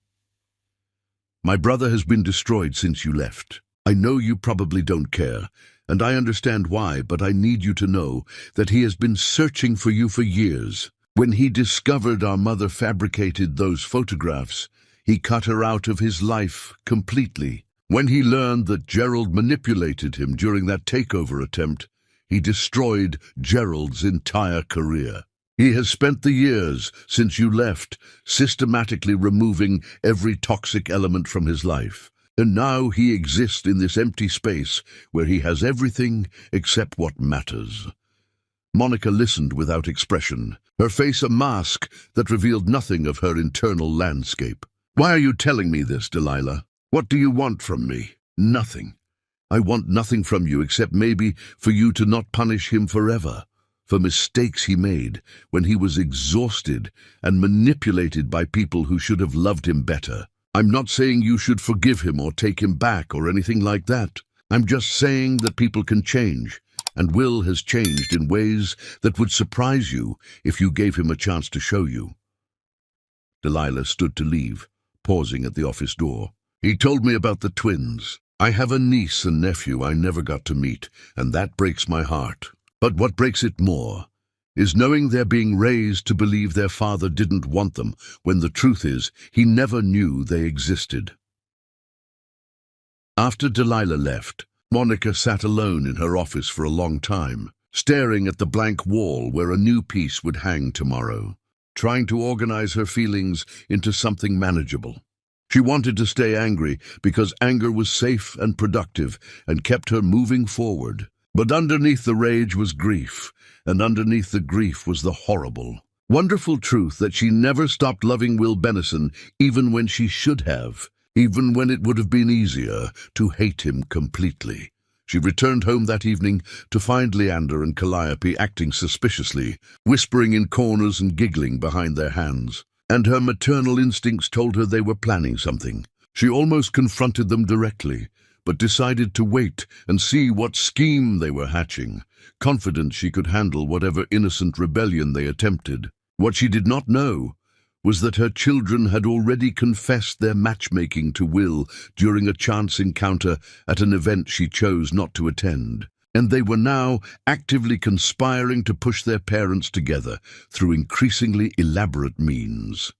"My brother has been destroyed since you left. I know you probably don't care, and I understand why, but I need you to know that he has been searching for you for years. When he discovered our mother fabricated those photographs, he cut her out of his life completely. When he learned that Gerald manipulated him during that takeover attempt, he destroyed Gerald's entire career. He has spent the years since you left systematically removing every toxic element from his life, and now he exists in this empty space where he has everything except what matters." Monica listened without expression, her face a mask that revealed nothing of her internal landscape. "Why are you telling me this, Delilah? What do you want from me?" "Nothing. I want nothing from you except maybe for you to not punish him forever. for mistakes he made when he was exhausted and manipulated by people who should have loved him better. I'm not saying you should forgive him or take him back or anything like that. I'm just saying that people can change, and Will has changed in ways that would surprise you if you gave him a chance to show you. Delilah stood to leave, pausing at the office door. He told me about the twins. I have a niece and nephew I never got to meet, and that breaks my heart. But what breaks it more is knowing they're being raised to believe their father didn't want them, when the truth is he never knew they existed. After Delilah left, Monica sat alone in her office for a long time, staring at the blank wall where a new piece would hang tomorrow, trying to organize her feelings into something manageable. She wanted to stay angry because anger was safe and productive and kept her moving forward. But underneath the rage was grief, and underneath the grief was the horrible, wonderful truth that she never stopped loving Will Benison, even when she should have, even when it would have been easier to hate him completely. She returned home that evening to find Leander and Calliope acting suspiciously, whispering in corners and giggling behind their hands. And her maternal instincts told her they were planning something. She almost confronted them directly, but decided to wait and see what scheme they were hatching, confident she could handle whatever innocent rebellion they attempted. What she did not know was that her children had already confessed their matchmaking to Will during a chance encounter at an event she chose not to attend, and they were now actively conspiring to push their parents together through increasingly elaborate means.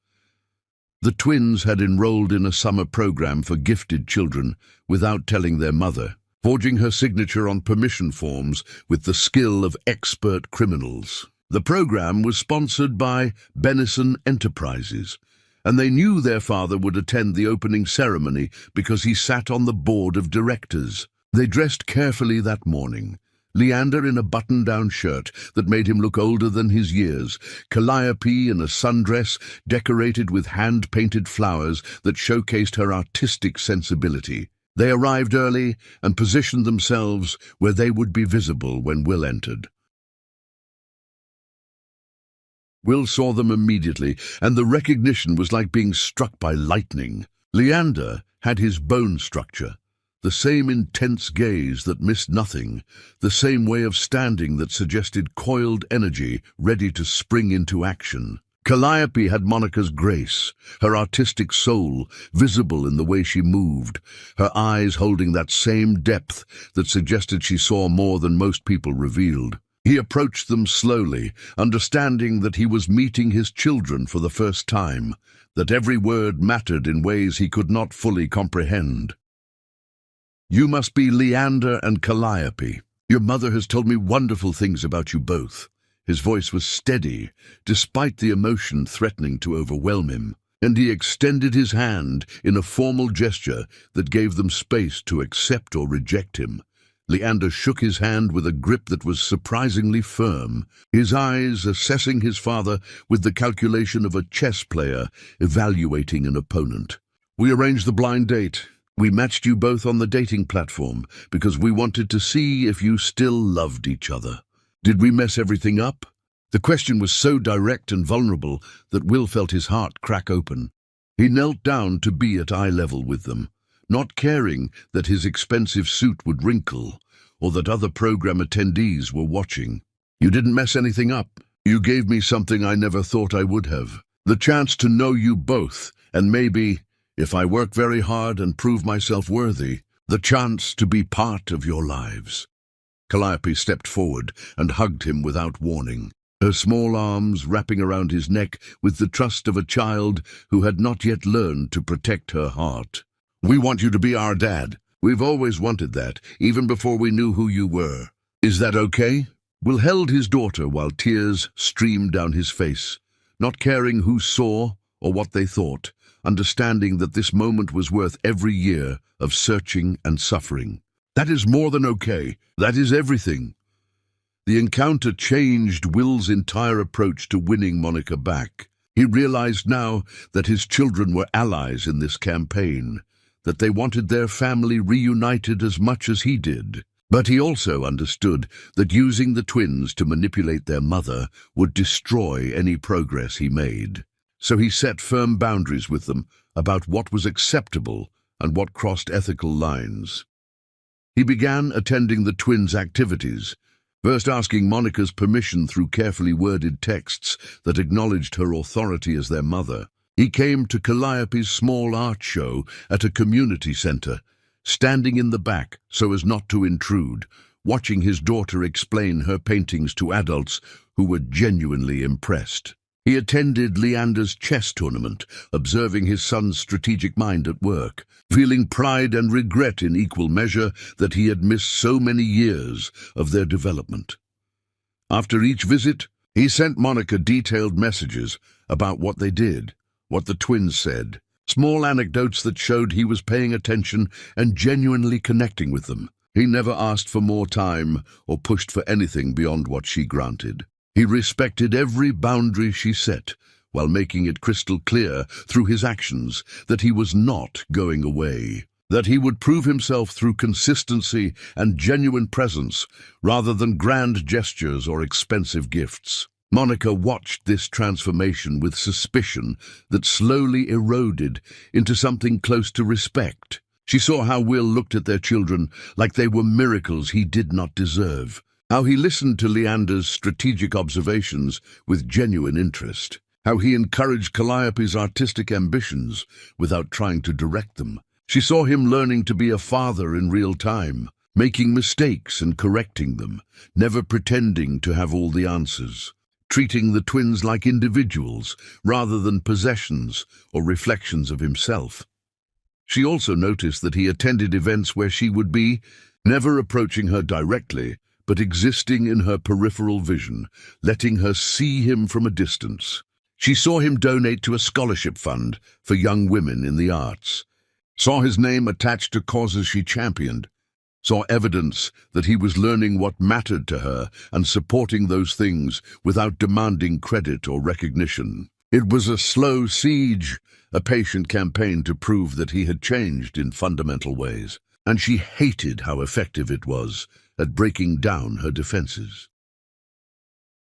The twins had enrolled in a summer program for gifted children without telling their mother, forging her signature on permission forms with the skill of expert criminals. The program was sponsored by Benison Enterprises, and they knew their father would attend the opening ceremony because he sat on the board of directors. They dressed carefully that morning, Leander in a button-down shirt that made him look older than his years, Calliope in a sundress decorated with hand-painted flowers that showcased her artistic sensibility. They arrived early and positioned themselves where they would be visible when Will entered. Will saw them immediately, and the recognition was like being struck by lightning. Leander had his bone structure, the same intense gaze that missed nothing, the same way of standing that suggested coiled energy ready to spring into action. Calliope had Monica's grace, her artistic soul visible in the way she moved, her eyes holding that same depth that suggested she saw more than most people revealed. He approached them slowly, understanding that he was meeting his children for the first time, that every word mattered in ways he could not fully comprehend. "You must be Leander and Calliope. Your mother has told me wonderful things about you both." His voice was steady, despite the emotion threatening to overwhelm him, and he extended his hand in a formal gesture that gave them space to accept or reject him. Leander shook his hand with a grip that was surprisingly firm, his eyes assessing his father with the calculation of a chess player evaluating an opponent. "We arranged the blind date. We matched you both on the dating platform because we wanted to see if you still loved each other. Did we mess everything up?" The question was so direct and vulnerable that Will felt his heart crack open. He knelt down to be at eye level with them, not caring that his expensive suit would wrinkle or that other program attendees were watching. "You didn't mess anything up. You gave me something I never thought I would have. The chance to know you both, and maybe, if I work very hard and prove myself worthy, the chance to be part of your lives." Calliope stepped forward and hugged him without warning, her small arms wrapping around his neck with the trust of a child who had not yet learned to protect her heart. "We want you to be our dad. We've always wanted that, even before we knew who you were. Is that okay?" Will held his daughter while tears streamed down his face, not caring who saw or what they thought, understanding that this moment was worth every year of searching and suffering. "That is more than okay. That is everything." The encounter changed Will's entire approach to winning Monica back. He realized now that his children were allies in this campaign, that they wanted their family reunited as much as he did. But he also understood that using the twins to manipulate their mother would destroy any progress he made. So he set firm boundaries with them about what was acceptable and what crossed ethical lines. He began attending the twins' activities, first asking Monica's permission through carefully worded texts that acknowledged her authority as their mother. He came to Calliope's small art show at a community center, standing in the back so as not to intrude, watching his daughter explain her paintings to adults who were genuinely impressed. He attended Leander's chess tournament, observing his son's strategic mind at work, feeling pride and regret in equal measure that he had missed so many years of their development. After each visit, he sent Monica detailed messages about what they did, what the twins said, small anecdotes that showed he was paying attention and genuinely connecting with them. He never asked for more time or pushed for anything beyond what she granted. He respected every boundary she set, while making it crystal clear through his actions that he was not going away, that he would prove himself through consistency and genuine presence rather than grand gestures or expensive gifts. Monica watched this transformation with suspicion that slowly eroded into something close to respect. She saw how Will looked at their children like they were miracles he did not deserve, how he listened to Leander's strategic observations with genuine interest, how he encouraged Calliope's artistic ambitions without trying to direct them. She saw him learning to be a father in real time, making mistakes and correcting them, never pretending to have all the answers, treating the twins like individuals rather than possessions or reflections of himself. She also noticed that he attended events where she would be, never approaching her directly, but existing in her peripheral vision, letting her see him from a distance. She saw him donate to a scholarship fund for young women in the arts, saw his name attached to causes she championed, saw evidence that he was learning what mattered to her and supporting those things without demanding credit or recognition. It was a slow siege, a patient campaign to prove that he had changed in fundamental ways, and she hated how effective it was at breaking down her defenses.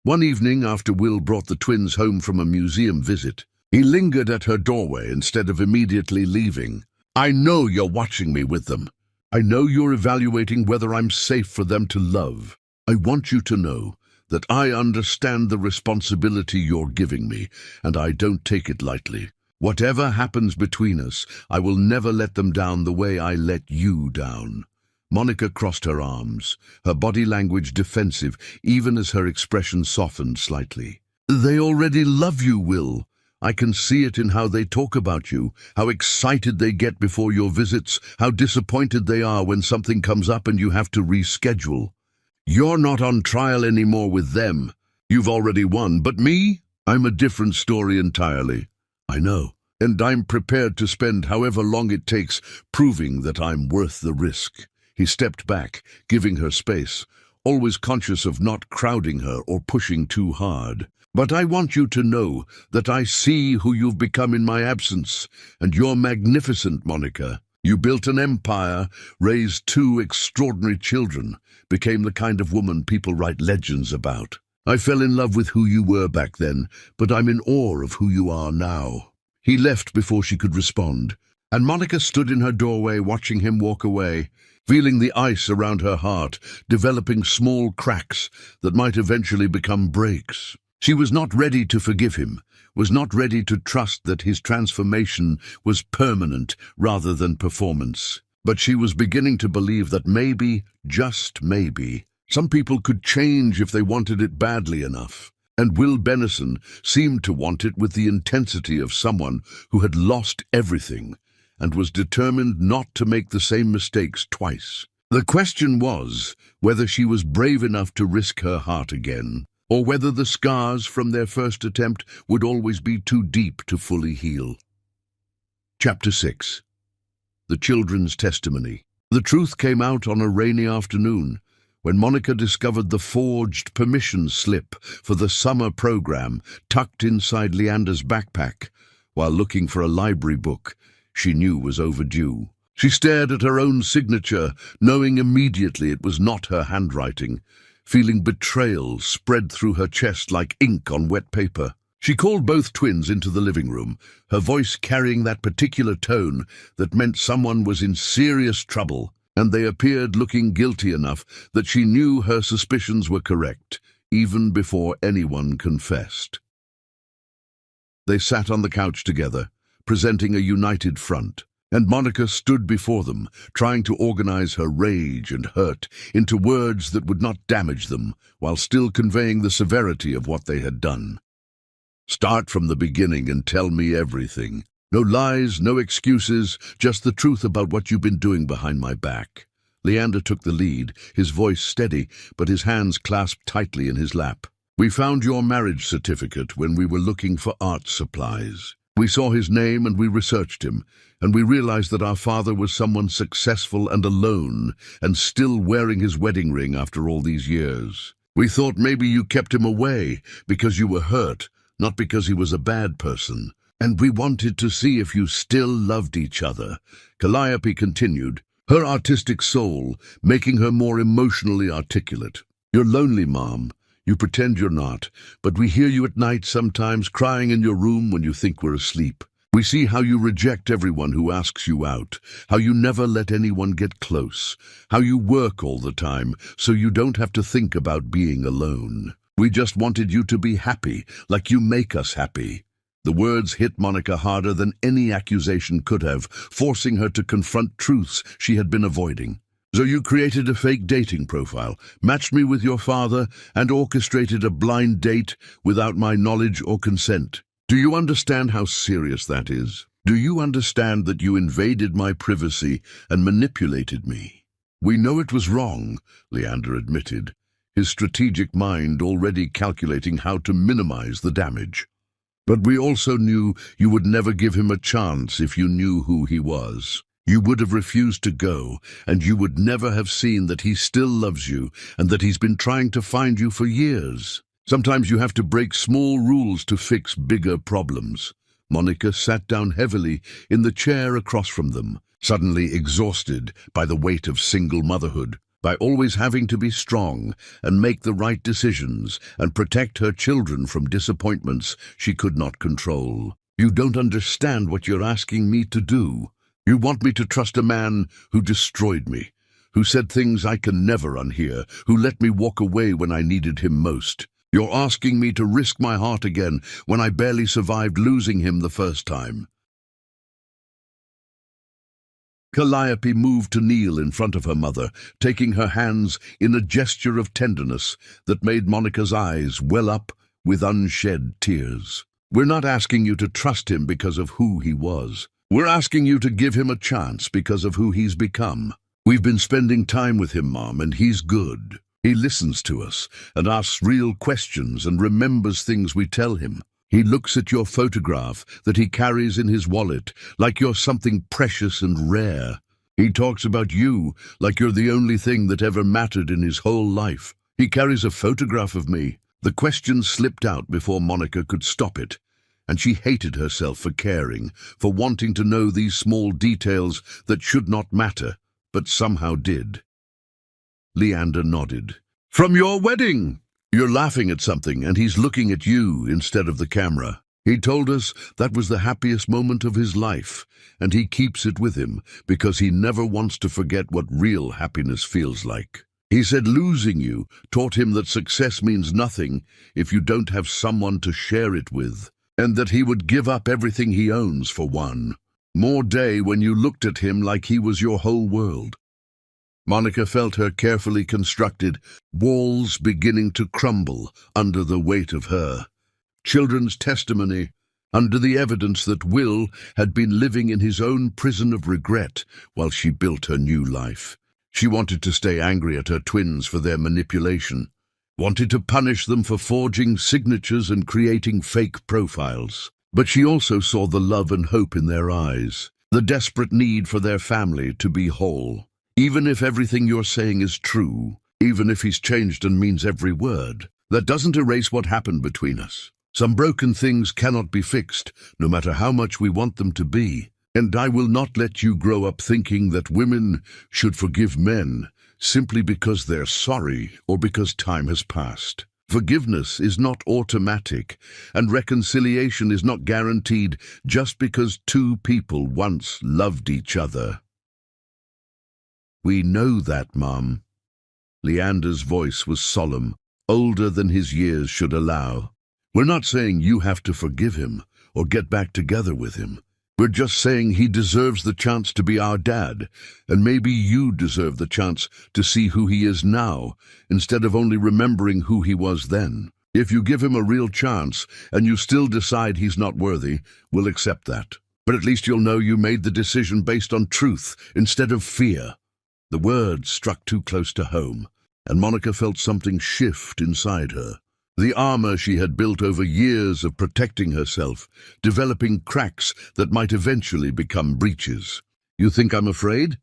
One evening, after Will brought the twins home from a museum visit, he lingered at her doorway instead of immediately leaving. "I know you're watching me with them. I know you're evaluating whether I'm safe for them to love. I want you to know that I understand the responsibility you're giving me, and I don't take it lightly. Whatever happens between us, I will never let them down the way I let you down." Monica crossed her arms, her body language defensive, even as her expression softened slightly. "They already love you, Will. I can see it in how they talk about you, how excited they get before your visits, how disappointed they are when something comes up and you have to reschedule. You're not on trial anymore with them. You've already won. But me? I'm a different story entirely. I know, and I'm prepared to spend however long it takes proving that I'm worth the risk." He stepped back, giving her space, always conscious of not crowding her or pushing too hard. "But I want you to know that I see who you've become in my absence, and you're magnificent, Monica. You built an empire, raised 2 extraordinary children, became the kind of woman people write legends about. I fell in love with who you were back then, but I'm in awe of who you are now." He left before she could respond, and Monica stood in her doorway watching him walk away, feeling the ice around her heart, developing small cracks that might eventually become breaks. She was not ready to forgive him, was not ready to trust that his transformation was permanent rather than performance. But she was beginning to believe that maybe, just maybe, some people could change if they wanted it badly enough. And Will Bennison seemed to want it with the intensity of someone who had lost everything and was determined not to make the same mistakes twice. The question was whether she was brave enough to risk her heart again, or whether the scars from their first attempt would always be too deep to fully heal. Chapter 6. The Children's Testimony. The truth came out on a rainy afternoon when Monica discovered the forged permission slip for the summer program tucked inside Leander's backpack while looking for a library book she knew was overdue. She stared at her own signature, knowing immediately it was not her handwriting, feeling betrayal spread through her chest like ink on wet paper. She called both twins into the living room, her voice carrying that particular tone that meant someone was in serious trouble, and they appeared looking guilty enough that she knew her suspicions were correct, even before anyone confessed. They sat on the couch together, presenting a united front, and Monica stood before them, trying to organize her rage and hurt into words that would not damage them, while still conveying the severity of what they had done. "Start from the beginning and tell me everything. No lies, no excuses, just the truth about what you've been doing behind my back." Leander took the lead, his voice steady, but his hands clasped tightly in his lap. "We found your marriage certificate when we were looking for art supplies. We saw his name and we researched him, and we realized that our father was someone successful and alone, and still wearing his wedding ring after all these years. We thought maybe you kept him away because you were hurt, not because he was a bad person. And we wanted to see if you still loved each other." Calliope continued, her artistic soul making her more emotionally articulate. "You're lonely, Mom. You pretend you're not, but we hear you at night sometimes crying in your room when you think we're asleep. We see how you reject everyone who asks you out, how you never let anyone get close, how you work all the time so you don't have to think about being alone. We just wanted you to be happy, like you make us happy." The words hit Monica harder than any accusation could have, forcing her to confront truths she had been avoiding. "So you created a fake dating profile, matched me with your father, and orchestrated a blind date without my knowledge or consent. Do you understand how serious that is? Do you understand that you invaded my privacy and manipulated me?" "We know it was wrong," Leander admitted, his strategic mind already calculating how to minimize the damage. "But we also knew you would never give him a chance if you knew who he was. You would have refused to go, and you would never have seen that he still loves you and that he's been trying to find you for years. Sometimes you have to break small rules to fix bigger problems." Monica sat down heavily in the chair across from them, suddenly exhausted by the weight of single motherhood, by always having to be strong and make the right decisions and protect her children from disappointments she could not control. "You don't understand what you're asking me to do. You want me to trust a man who destroyed me, who said things I can never unhear, who let me walk away when I needed him most. You're asking me to risk my heart again when I barely survived losing him the first time." Calliope moved to kneel in front of her mother, taking her hands in a gesture of tenderness that made Monica's eyes well up with unshed tears. "We're not asking you to trust him because of who he was. We're asking you to give him a chance because of who he's become. We've been spending time with him, Mom, and he's good. He listens to us and asks real questions and remembers things we tell him. He looks at your photograph that he carries in his wallet like you're something precious and rare. He talks about you like you're the only thing that ever mattered in his whole life. He carries a photograph of me." The question slipped out before Monica could stop it, and she hated herself for caring, for wanting to know these small details that should not matter, but somehow did. Leander nodded. "From your wedding! You're laughing at something, and he's looking at you instead of the camera. He told us that was the happiest moment of his life, and he keeps it with him because he never wants to forget what real happiness feels like. He said losing you taught him that success means nothing if you don't have someone to share it with, and that he would give up everything he owns for one more day when you looked at him like he was your whole world." Monica felt her carefully constructed walls beginning to crumble under the weight of her children's testimony, under the evidence that Will had been living in his own prison of regret while she built her new life. She wanted to stay angry at her twins for their manipulation, wanted to punish them for forging signatures and creating fake profiles. But she also saw the love and hope in their eyes, the desperate need for their family to be whole. "Even if everything you're saying is true, even if he's changed and means every word, that doesn't erase what happened between us. Some broken things cannot be fixed, no matter how much we want them to be. And I will not let you grow up thinking that women should forgive men simply because they're sorry or because time has passed. Forgiveness is not automatic, and reconciliation is not guaranteed just because two people once loved each other. We know that, Mom. Leander's voice was solemn, older than his years should allow. We're not saying you have to forgive him or get back together with him. We're just saying he deserves the chance to be our dad, and maybe you deserve the chance to see who he is now, instead of only remembering who he was then. If you give him a real chance, and you still decide he's not worthy, we'll accept that. But at least you'll know you made the decision based on truth, instead of fear. The words struck too close to home, and Monica felt something shift inside her. The armor she had built over years of protecting herself, developing cracks that might eventually become breaches. You think I'm afraid?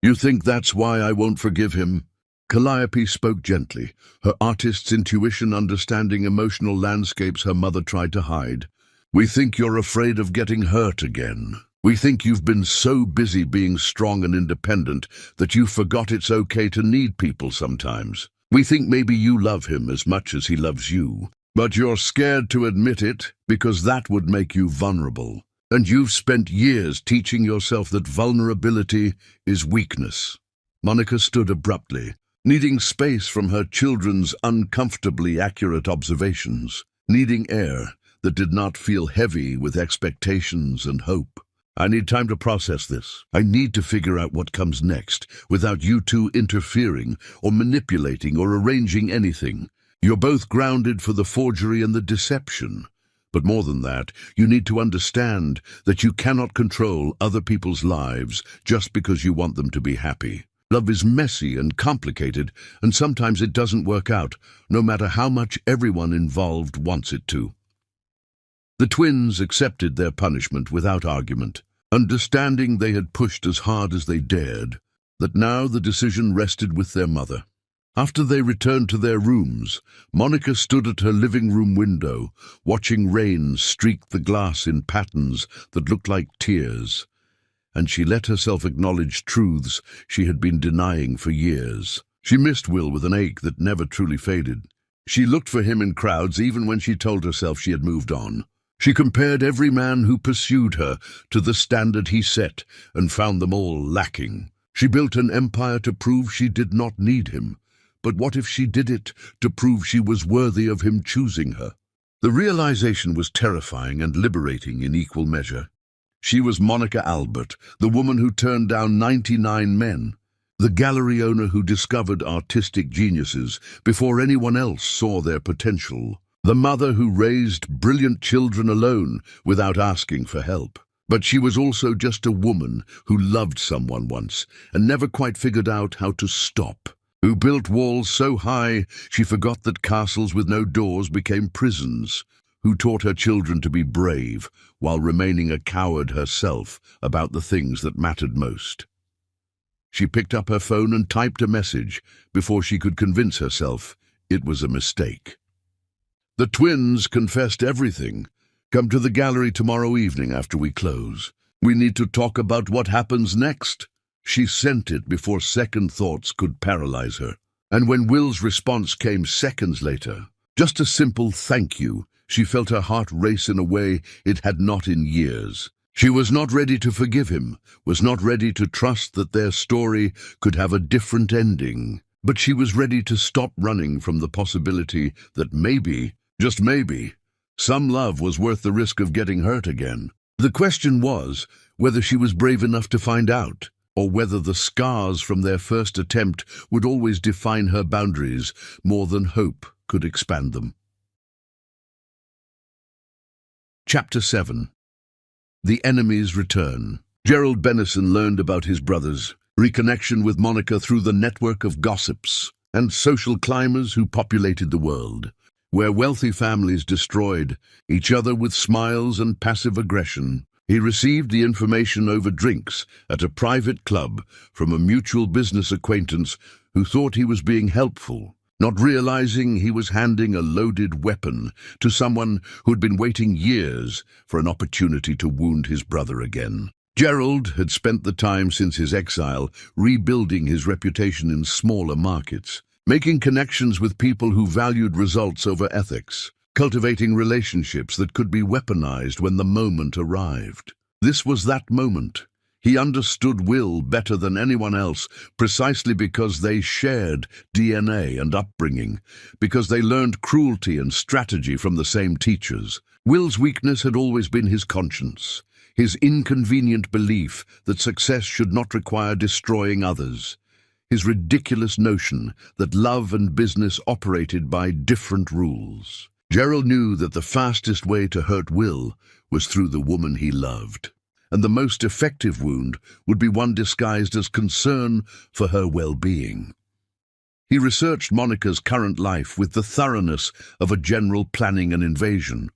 You think that's why I won't forgive him? Calliope spoke gently, her artist's intuition understanding emotional landscapes her mother tried to hide. We think you're afraid of getting hurt again. We think you've been so busy being strong and independent that you forgot it's okay to need people sometimes. We think maybe you love him as much as he loves you, but you're scared to admit it because that would make you vulnerable. And you've spent years teaching yourself that vulnerability is weakness. Monica stood abruptly, needing space from her children's uncomfortably accurate observations, needing air that did not feel heavy with expectations and hope. I need time to process this. I need to figure out what comes next without you two interfering or manipulating or arranging anything. You're both grounded for the forgery and the deception. But more than that, you need to understand that you cannot control other people's lives just because you want them to be happy. Love is messy and complicated, and sometimes it doesn't work out, no matter how much everyone involved wants it to. The twins accepted their punishment without argument, understanding they had pushed as hard as they dared, that now the decision rested with their mother. After they returned to their rooms, Monica stood at her living room window, watching rain streak the glass in patterns that looked like tears, and she let herself acknowledge truths she had been denying for years. She missed Will with an ache that never truly faded. She looked for him in crowds even when she told herself she had moved on. She compared every man who pursued her to the standard he set and found them all lacking. She built an empire to prove she did not need him. But what if she did it to prove she was worthy of him choosing her? The realization was terrifying and liberating in equal measure. She was Monica Albert, the woman who turned down 99 men, the gallery owner who discovered artistic geniuses before anyone else saw their potential. The mother who raised brilliant children alone without asking for help. But she was also just a woman who loved someone once and never quite figured out how to stop. Who built walls so high she forgot that castles with no doors became prisons. Who taught her children to be brave while remaining a coward herself about the things that mattered most. She picked up her phone and typed a message before she could convince herself it was a mistake. The twins confessed everything. Come to the gallery tomorrow evening after we close. We need to talk about what happens next. She sent it before second thoughts could paralyze her. And when Will's response came seconds later, just a simple thank you, she felt her heart race in a way it had not in years. She was not ready to forgive him, was not ready to trust that their story could have a different ending. But she was ready to stop running from the possibility that maybe, just maybe, some love was worth the risk of getting hurt again. The question was whether she was brave enough to find out, or whether the scars from their first attempt would always define her boundaries more than hope could expand them. Chapter 7. The Enemy's Return. Gerald Bennison learned about his brother's reconnection with Monica through the network of gossips and social climbers who populated the world, where wealthy families destroyed each other with smiles and passive aggression. He received the information over drinks at a private club from a mutual business acquaintance who thought he was being helpful, not realizing he was handing a loaded weapon to someone who'd been waiting years for an opportunity to wound his brother again. Gerald had spent the time since his exile rebuilding his reputation in smaller markets, making connections with people who valued results over ethics, cultivating relationships that could be weaponized when the moment arrived. This was that moment. He understood Will better than anyone else precisely because they shared DNA and upbringing, because they learned cruelty and strategy from the same teachers. Will's weakness had always been his conscience, his inconvenient belief that success should not require destroying others, his ridiculous notion that love and business operated by different rules. Gerald knew that the fastest way to hurt Will was through the woman he loved, and the most effective wound would be one disguised as concern for her well-being. He researched Monica's current life with the thoroughness of a general planning an invasion,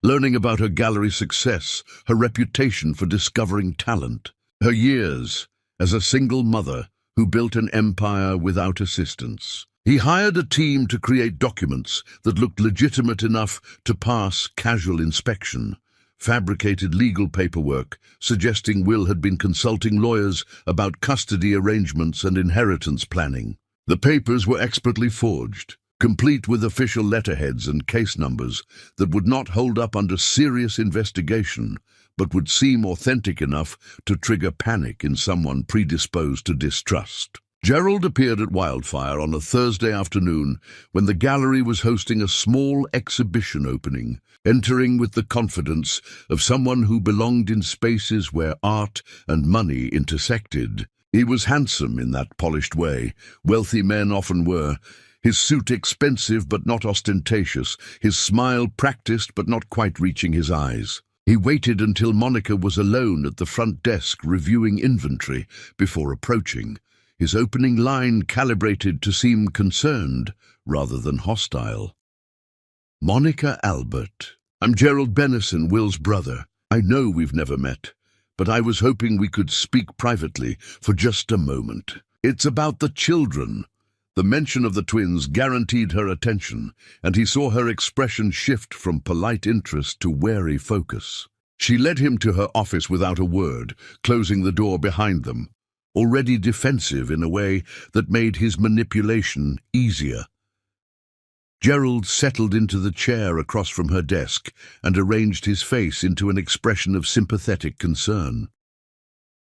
learning about her gallery success, her reputation for discovering talent, her years as a single mother who built an empire without assistance. He hired a team to create documents that looked legitimate enough to pass casual inspection, fabricated legal paperwork suggesting Will had been consulting lawyers about custody arrangements and inheritance planning. The papers were expertly forged, complete with official letterheads and case numbers that would not hold up under serious investigation, but would seem authentic enough to trigger panic in someone predisposed to distrust. Gerald appeared at Wildfire on a Thursday afternoon when the gallery was hosting a small exhibition opening, entering with the confidence of someone who belonged in spaces where art and money intersected. He was handsome in that polished way wealthy men often were, his suit expensive but not ostentatious, his smile practiced but not quite reaching his eyes. He waited until Monica was alone at the front desk reviewing inventory before approaching, his opening line calibrated to seem concerned rather than hostile. "Monica Albert, I'm Gerald Bennison, Will's brother. I know we've never met, but I was hoping we could speak privately for just a moment. It's about the children." The mention of the twins guaranteed her attention, and he saw her expression shift from polite interest to wary focus. She led him to her office without a word, closing the door behind them, already defensive in a way that made his manipulation easier. Gerald settled into the chair across from her desk and arranged his face into an expression of sympathetic concern.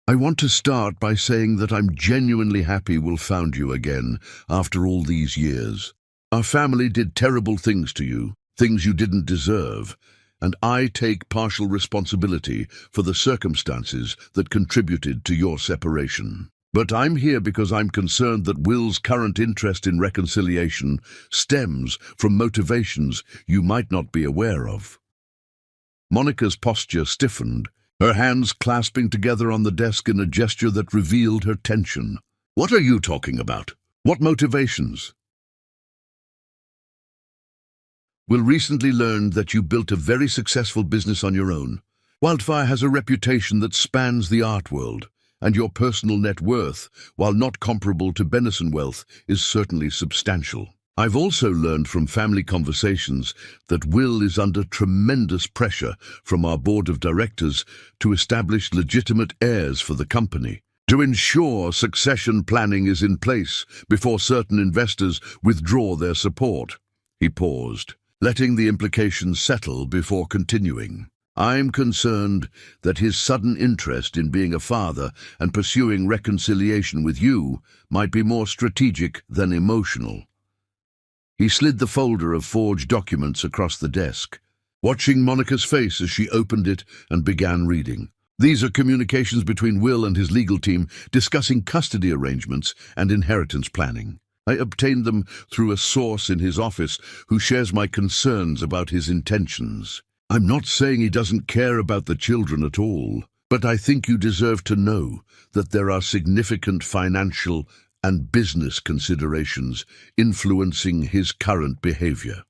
"I want to start by saying that I'm genuinely happy Will found you again after all these years. Our family did terrible things to you, things you didn't deserve, and I take partial responsibility for the circumstances that contributed to your separation. But I'm here because I'm concerned that Will's current interest in reconciliation stems from motivations you might not be aware of." Monica's posture stiffened, her hands clasping together on the desk in a gesture that revealed her tension. "What are you talking about? What motivations?" "Will recently learned that you built a very successful business on your own. Wildfire has a reputation that spans the art world, and your personal net worth, while not comparable to Bennison wealth, is certainly substantial. I've also learned from family conversations that Will is under tremendous pressure from our board of directors to establish legitimate heirs for the company, to ensure succession planning is in place before certain investors withdraw their support." He paused, letting the implications settle before continuing. "I'm concerned that his sudden interest in being a father and pursuing reconciliation with you might be more strategic than emotional." He slid the folder of forged documents across the desk, watching Monica's face as she opened it and began reading. "These are communications between Will and his legal team discussing custody arrangements and inheritance planning. I obtained them through a source in his office who shares my concerns about his intentions. I'm not saying he doesn't care about the children at all, but I think you deserve to know that there are significant financial and business considerations influencing his current behavior."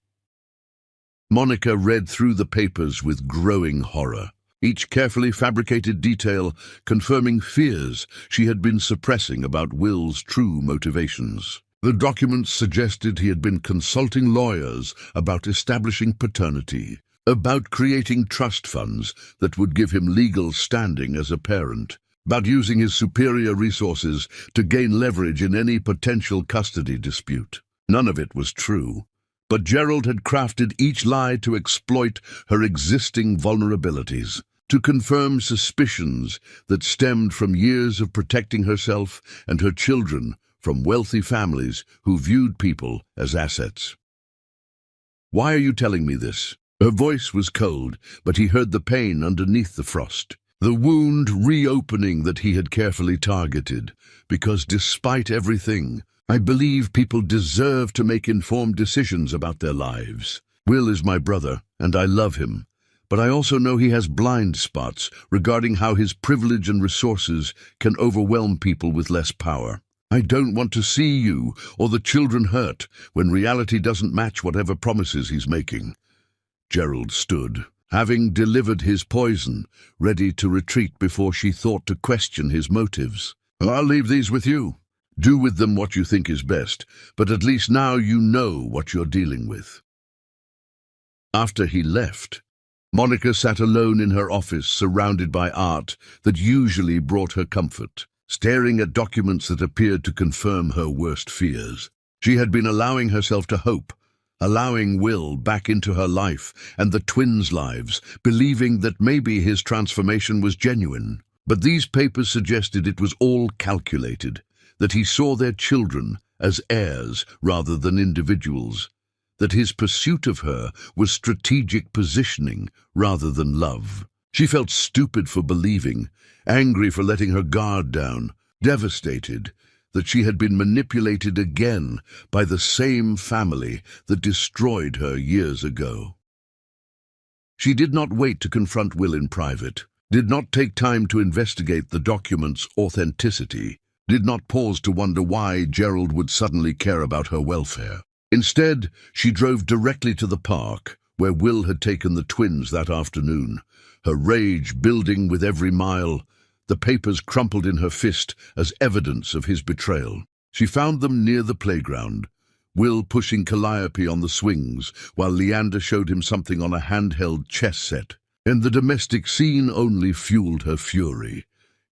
Monica read through the papers with growing horror, each carefully fabricated detail confirming fears she had been suppressing about Will's true motivations. The documents suggested he had been consulting lawyers about establishing paternity, about creating trust funds that would give him legal standing as a parent, about using his superior resources to gain leverage in any potential custody dispute. None of it was true, but Gerald had crafted each lie to exploit her existing vulnerabilities, to confirm suspicions that stemmed from years of protecting herself and her children from wealthy families who viewed people as assets. "Why are you telling me this?" Her voice was cold, but he heard the pain underneath the frost. The wound reopening that he had carefully targeted, because despite everything, I believe people deserve to make informed decisions about their lives. Will is my brother, and I love him, but I also know he has blind spots regarding how his privilege and resources can overwhelm people with less power. I don't want to see you or the children hurt when reality doesn't match whatever promises he's making. Gerald stood, having delivered his poison, ready to retreat before she thought to question his motives. "I'll leave these with you. Do with them what you think is best, but at least now you know what you're dealing with." After he left, Monica sat alone in her office, surrounded by art that usually brought her comfort, staring at documents that appeared to confirm her worst fears. She had been allowing herself to hope, allowing Will back into her life and the twins' lives, believing that maybe his transformation was genuine. But these papers suggested it was all calculated, that he saw their children as heirs rather than individuals, that his pursuit of her was strategic positioning rather than love. She felt stupid for believing, angry for letting her guard down, devastated that she had been manipulated again by the same family that destroyed her years ago. She did not wait to confront Will in private, did not take time to investigate the document's authenticity, did not pause to wonder why Gerald would suddenly care about her welfare. Instead, she drove directly to the park, where Will had taken the twins that afternoon, her rage building with every mile, the papers crumpled in her fist as evidence of his betrayal. She found them near the playground, Will pushing Calliope on the swings, while Leander showed him something on a handheld chess set. And the domestic scene only fueled her fury.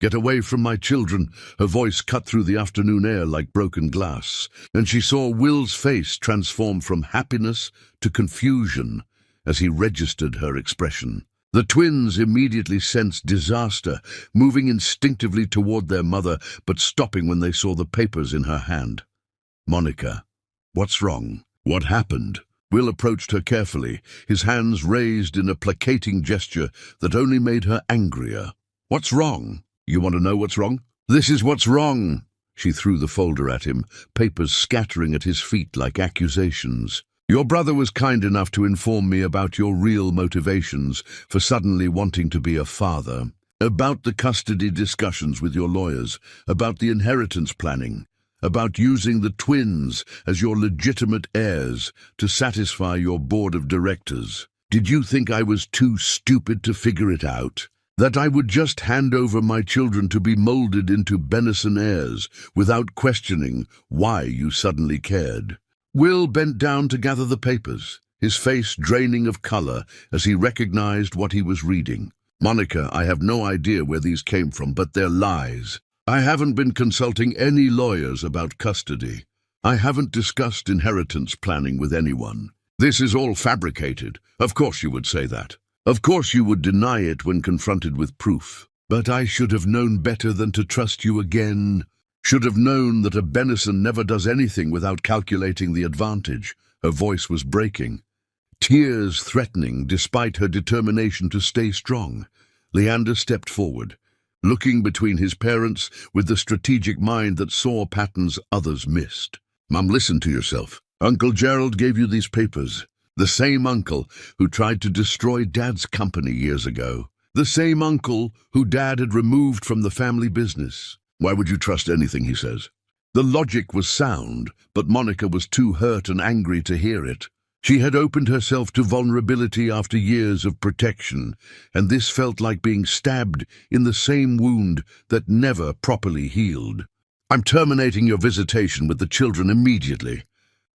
"Get away from my children," her voice cut through the afternoon air like broken glass, and she saw Will's face transform from happiness to confusion as he registered her expression. The twins immediately sensed disaster, moving instinctively toward their mother, but stopping when they saw the papers in her hand. "Monica, what's wrong? What happened?" Will approached her carefully, his hands raised in a placating gesture that only made her angrier. "What's wrong? You want to know what's wrong? This is what's wrong." She threw the folder at him, papers scattering at his feet like accusations. "Your brother was kind enough to inform me about your real motivations for suddenly wanting to be a father, about the custody discussions with your lawyers, about the inheritance planning, about using the twins as your legitimate heirs to satisfy your board of directors. Did you think I was too stupid to figure it out? That I would just hand over my children to be molded into Benison heirs without questioning why you suddenly cared?" Will bent down to gather the papers, his face draining of color as he recognized what he was reading. "Monica, I have no idea where these came from, but they're lies. I haven't been consulting any lawyers about custody. I haven't discussed inheritance planning with anyone. This is all fabricated. Of course you would say that. Of course you would deny it when confronted with proof. But I should have known better than to trust you again. Should have known that a Benison never does anything without calculating the advantage." Her voice was breaking, tears threatening despite her determination to stay strong. Leander stepped forward, looking between his parents with the strategic mind that saw patterns others missed. "Mum, listen to yourself. Uncle Gerald gave you these papers. The same uncle who tried to destroy Dad's company years ago. The same uncle who Dad had removed from the family business. Why would you trust anything he says?" The logic was sound, but Monica was too hurt and angry to hear it. She had opened herself to vulnerability after years of protection, and this felt like being stabbed in the same wound that never properly healed. "I'm terminating your visitation with the children immediately.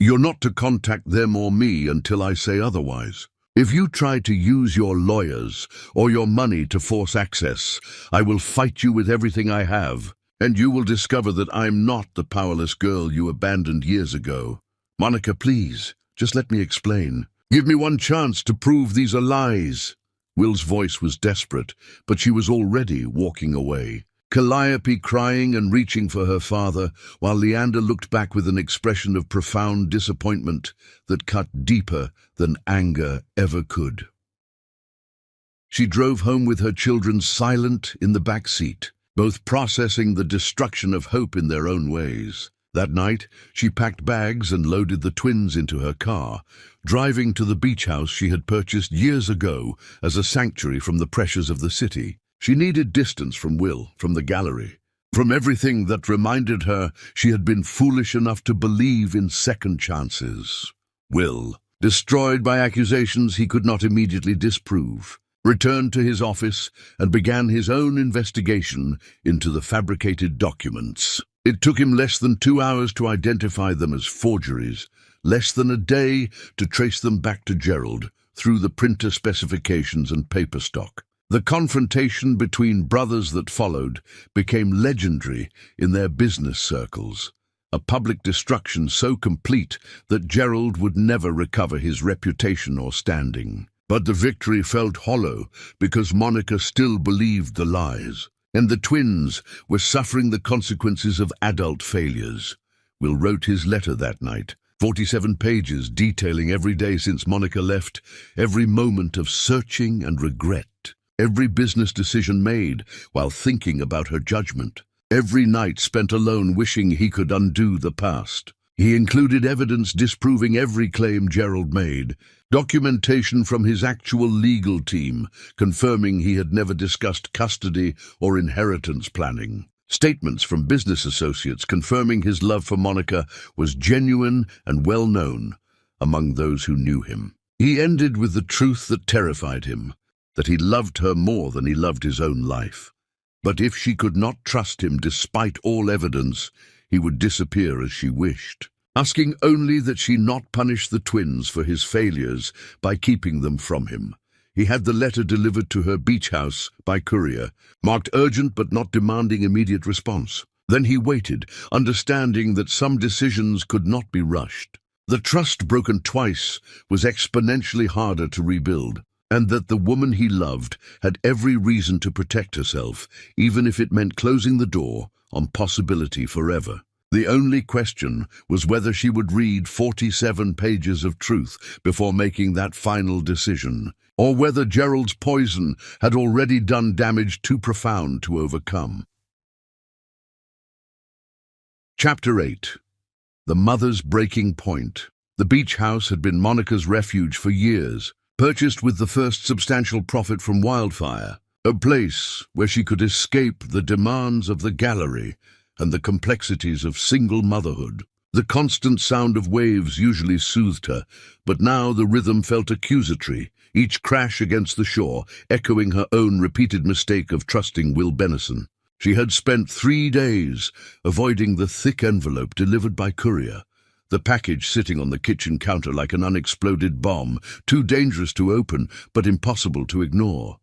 You're not to contact them or me until I say otherwise." If you try to use your lawyers or your money to force access, I will fight you with everything I have, and you will discover that I'm not the powerless girl you abandoned years ago. Monica, please, just let me explain. Give me one chance to prove these are lies." Will's voice was desperate, but she was already walking away. Calliope crying and reaching for her father, while Leander looked back with an expression of profound disappointment that cut deeper than anger ever could. She drove home with her children silent in the back seat, both processing the destruction of hope in their own ways. That night, she packed bags and loaded the twins into her car, driving to the beach house she had purchased years ago as a sanctuary from the pressures of the city. She needed distance from Will, from the gallery, from everything that reminded her she had been foolish enough to believe in second chances. Will, destroyed by accusations he could not immediately disprove, returned to his office and began his own investigation into the fabricated documents. It took him less than 2 hours to identify them as forgeries, less than a day to trace them back to Gerald through the printer specifications and paper stock. The confrontation between brothers that followed became legendary in their business circles, a public destruction so complete that Gerald would never recover his reputation or standing. But the victory felt hollow because Monica still believed the lies, and the twins were suffering the consequences of adult failures. Will wrote his letter that night, 47 pages detailing every day since Monica left, every moment of searching and regret. Every business decision made while thinking about her judgment. Every night spent alone wishing he could undo the past. He included evidence disproving every claim Gerald made, documentation from his actual legal team confirming he had never discussed custody or inheritance planning. Statements from business associates confirming his love for Monica was genuine and well known among those who knew him. He ended with the truth that terrified him, that he loved her more than he loved his own life. But if she could not trust him despite all evidence, he would disappear as she wished, asking only that she not punish the twins for his failures by keeping them from him. He had the letter delivered to her beach house by courier, marked urgent but not demanding immediate response. Then he waited, understanding that some decisions could not be rushed. The trust broken twice was exponentially harder to rebuild, and that the woman he loved had every reason to protect herself, even if it meant closing the door on possibility forever. The only question was whether she would read 47 pages of truth before making that final decision, or whether Gerald's poison had already done damage too profound to overcome. Chapter 8. The Mother's Breaking Point. The beach house had been Monica's refuge for years, purchased with the first substantial profit from wildfire, a place where she could escape the demands of the gallery and the complexities of single motherhood. The constant sound of waves usually soothed her, but now the rhythm felt accusatory, each crash against the shore echoing her own repeated mistake of trusting Will Benison. She had spent 3 days avoiding the thick envelope delivered by courier, the package sitting on the kitchen counter like an unexploded bomb, too dangerous to open but impossible to ignore.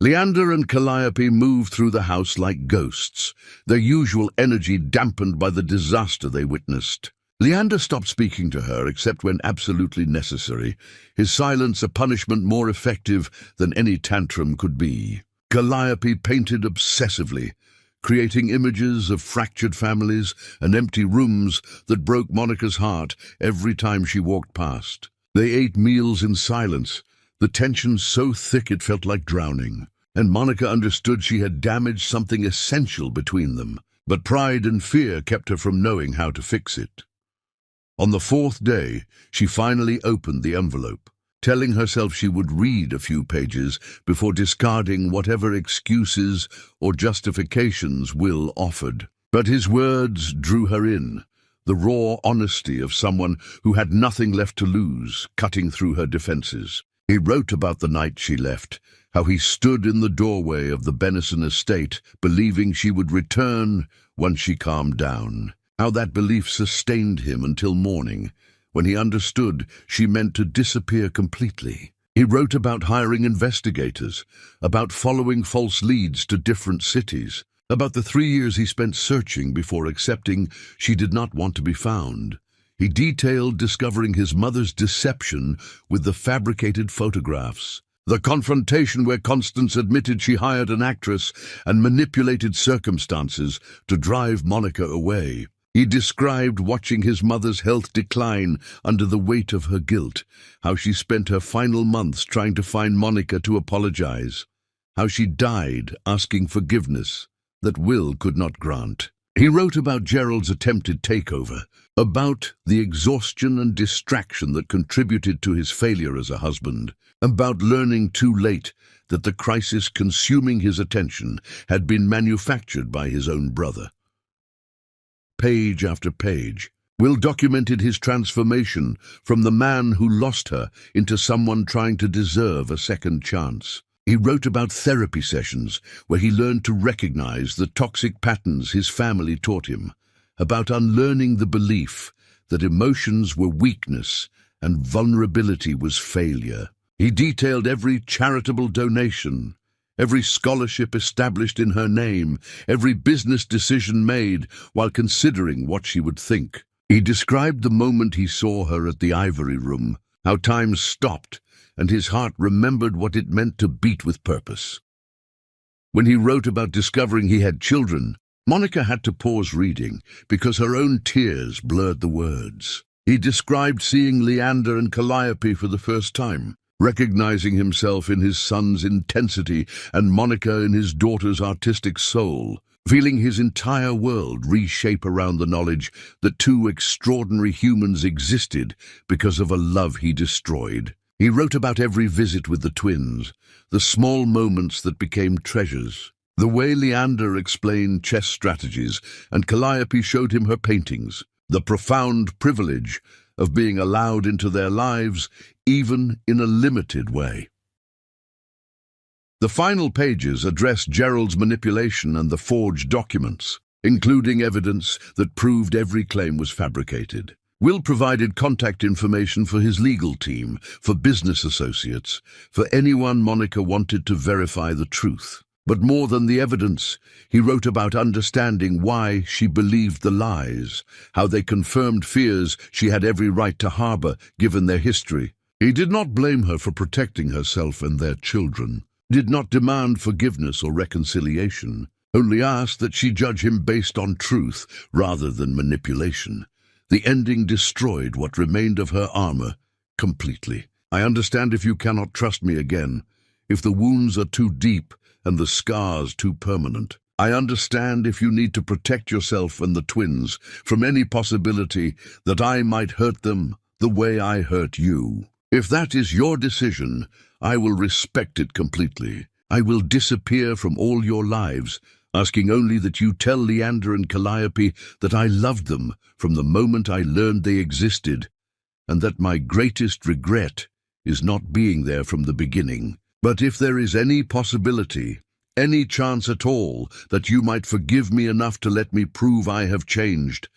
Leander and Calliope moved through the house like ghosts, their usual energy dampened by the disaster they witnessed. Leander stopped speaking to her except when absolutely necessary, his silence a punishment more effective than any tantrum could be. Calliope painted obsessively, creating images of fractured families and empty rooms that broke Monica's heart every time she walked past. They ate meals in silence, the tension so thick it felt like drowning, and Monica understood she had damaged something essential between them, but pride and fear kept her from knowing how to fix it. On the 4th day, she finally opened the envelope, telling herself she would read a few pages before discarding whatever excuses or justifications Will offered. But his words drew her in, the raw honesty of someone who had nothing left to lose, cutting through her defenses. He wrote about the night she left, how he stood in the doorway of the Benison estate, believing she would return once she calmed down, how that belief sustained him until morning, when he understood she meant to disappear completely. He wrote about hiring investigators, about following false leads to different cities, about the 3 years he spent searching before accepting she did not want to be found. He detailed discovering his mother's deception with the fabricated photographs, the confrontation where Constance admitted she hired an actress and manipulated circumstances to drive Monica away. He described watching his mother's health decline under the weight of her guilt, how she spent her final months trying to find Monica to apologize, how she died asking forgiveness that Will could not grant. He wrote about Gerald's attempted takeover, about the exhaustion and distraction that contributed to his failure as a husband, about learning too late that the crisis consuming his attention had been manufactured by his own brother. Page after page, Will documented his transformation from the man who lost her into someone trying to deserve a second chance. He wrote about therapy sessions where he learned to recognize the toxic patterns his family taught him, about unlearning the belief that emotions were weakness and vulnerability was failure. He detailed every charitable donation, every scholarship established in her name, every business decision made while considering what she would think. He described the moment he saw her at the Ivory Room, how time stopped and his heart remembered what it meant to beat with purpose. When he wrote about discovering he had children, Monica had to pause reading because her own tears blurred the words. He described seeing Leander and Calliope for the first time, recognizing himself in his son's intensity and Monica in his daughter's artistic soul, feeling his entire world reshape around the knowledge that two extraordinary humans existed because of a love he destroyed. He wrote about every visit with the twins, the small moments that became treasures, the way Leander explained chess strategies and Calliope showed him her paintings, the profound privilege of being allowed into their lives, even in a limited way. The final pages address Gerald's manipulation and the forged documents, including evidence that proved every claim was fabricated. Will provided contact information for his legal team, for business associates, for anyone Monica wanted to verify the truth. But more than the evidence, he wrote about understanding why she believed the lies, how they confirmed fears she had every right to harbor given their history. He did not blame her for protecting herself and their children, did not demand forgiveness or reconciliation, only asked that she judge him based on truth rather than manipulation. The ending destroyed what remained of her armor completely. I understand if you cannot trust me again, if the wounds are too deep and the scars too permanent. I understand if you need to protect yourself and the twins from any possibility that I might hurt them the way I hurt you. If that is your decision, I will respect it completely. I will disappear from all your lives, asking only that you tell Leander and Calliope that I loved them from the moment I learned they existed, and that my greatest regret is not being there from the beginning. But if there is any possibility, any chance at all, that you might forgive me enough to let me prove I have changed,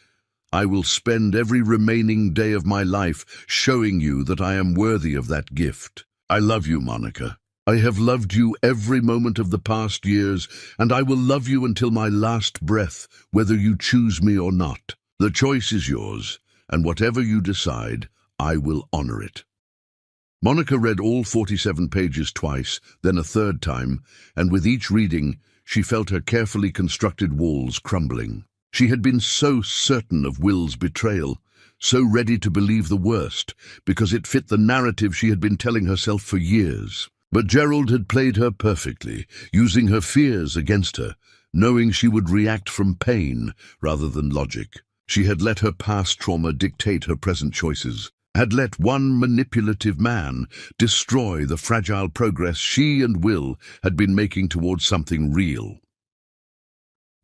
I will spend every remaining day of my life showing you that I am worthy of that gift. I love you, Monica. I have loved you every moment of the past years, and I will love you until my last breath, whether you choose me or not. The choice is yours, and whatever you decide, I will honor it. Monica read all 47 pages twice, then a third time, and with each reading, she felt her carefully constructed walls crumbling. She had been so certain of Will's betrayal, so ready to believe the worst, because it fit the narrative she had been telling herself for years. But Gerald had played her perfectly, using her fears against her, knowing she would react from pain rather than logic. She had let her past trauma dictate her present choices, had let one manipulative man destroy the fragile progress she and Will had been making towards something real.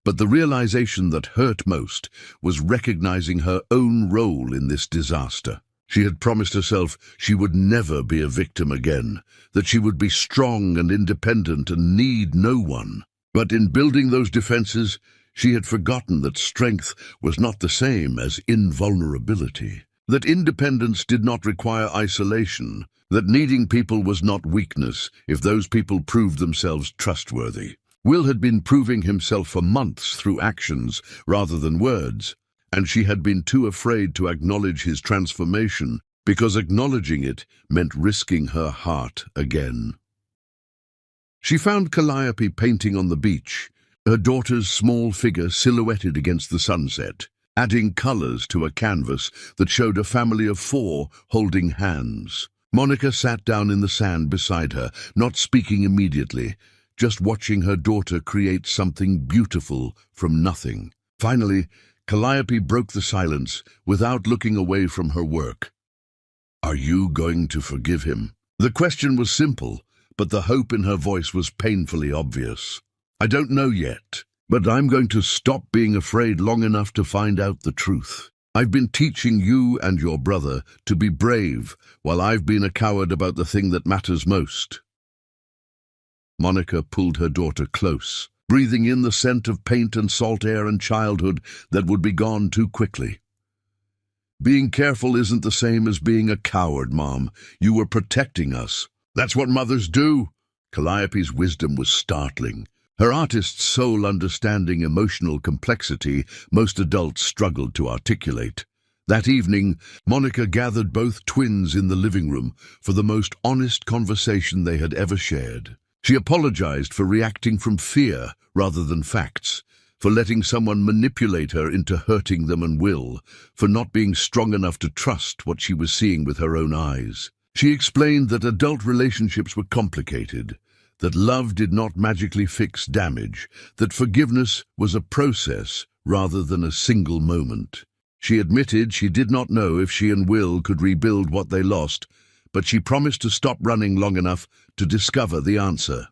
But the realization that hurt most was recognizing her own role in this disaster. She had promised herself she would never be a victim again, that she would be strong and independent and need no one. But in building those defenses, she had forgotten that strength was not the same as invulnerability. that independence did not require isolation, that needing people was not weakness if those people proved themselves trustworthy. Will had been proving himself for months through actions rather than words, and she had been too afraid to acknowledge his transformation because acknowledging it meant risking her heart again. She found Calliope painting on the beach, her daughter's small figure silhouetted against the sunset, adding colors to a canvas that showed a family of 4 holding hands. Monica sat down in the sand beside her, not speaking immediately, just watching her daughter create something beautiful from nothing. Finally, Calliope broke the silence without looking away from her work. "Are you going to forgive him?" The question was simple, but the hope in her voice was painfully obvious. "I don't know yet, but I'm going to stop being afraid long enough to find out the truth. I've been teaching you and your brother to be brave while I've been a coward about the thing that matters most." Monica pulled her daughter close, breathing in the scent of paint and salt air and childhood that would be gone too quickly. "Being careful isn't the same as being a coward, Mom. You were protecting us. That's what mothers do." Calliope's wisdom was startling. Her artist's soul understanding emotional complexity most adults struggled to articulate. That evening, Monica gathered both twins in the living room for the most honest conversation they had ever shared. She apologized for reacting from fear rather than facts, for letting someone manipulate her into hurting them and Will, for not being strong enough to trust what she was seeing with her own eyes. She explained that adult relationships were complicated, that love did not magically fix damage, that forgiveness was a process rather than a single moment. She admitted she did not know if she and Will could rebuild what they lost, but she promised to stop running long enough to discover the answer.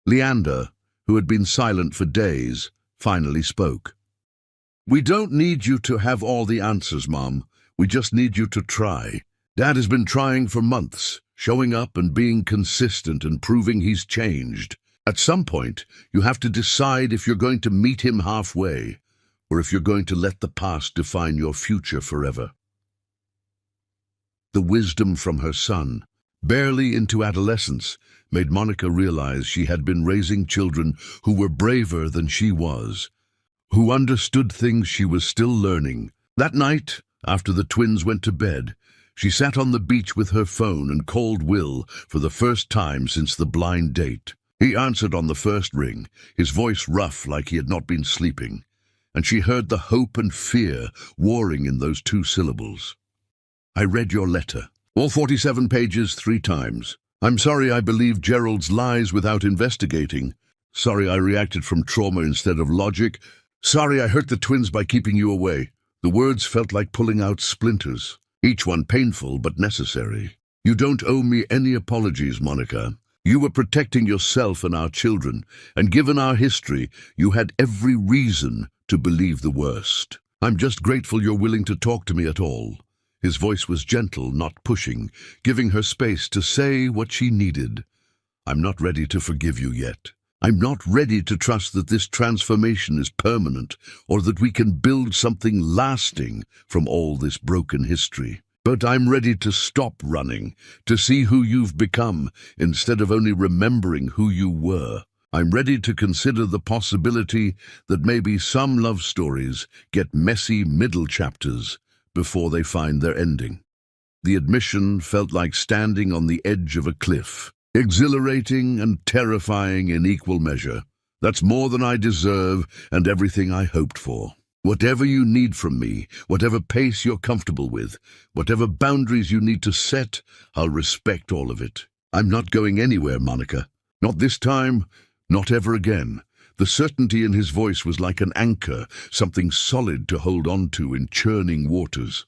Leander, who had been silent for days, finally spoke. "We don't need you to have all the answers, Mom. We just need you to try. Dad has been trying for months, showing up and being consistent and proving he's changed. At some point, you have to decide if you're going to meet him halfway, or if you're going to let the past define your future forever." The wisdom from her son, barely into adolescence, made Monica realize she had been raising children who were braver than she was, who understood things she was still learning. That night, after the twins went to bed, she sat on the beach with her phone and called Will for the first time since the blind date. He answered on the first ring, his voice rough like he had not been sleeping, and she heard the hope and fear warring in those 2 syllables. "I read your letter. All 47 pages 3 times. I'm sorry I believed Gerald's lies without investigating. Sorry I reacted from trauma instead of logic. Sorry I hurt the twins by keeping you away." The words felt like pulling out splinters, each one painful but necessary. "You don't owe me any apologies, Monica. You were protecting yourself and our children, and given our history, you had every reason to believe the worst. I'm just grateful you're willing to talk to me at all." His voice was gentle, not pushing, giving her space to say what she needed. "I'm not ready to forgive you yet. I'm not ready to trust that this transformation is permanent or that we can build something lasting from all this broken history. But I'm ready to stop running, to see who you've become instead of only remembering who you were. I'm ready to consider the possibility that maybe some love stories get messy middle chapters before they find their ending." The admission felt like standing on the edge of a cliff, exhilarating and terrifying in equal measure. "That's more than I deserve and everything I hoped for. Whatever you need from me, whatever pace you're comfortable with, whatever boundaries you need to set, I'll respect all of it. I'm not going anywhere, Monica. Not this time, not ever again." The certainty in his voice was like an anchor, something solid to hold on to in churning waters.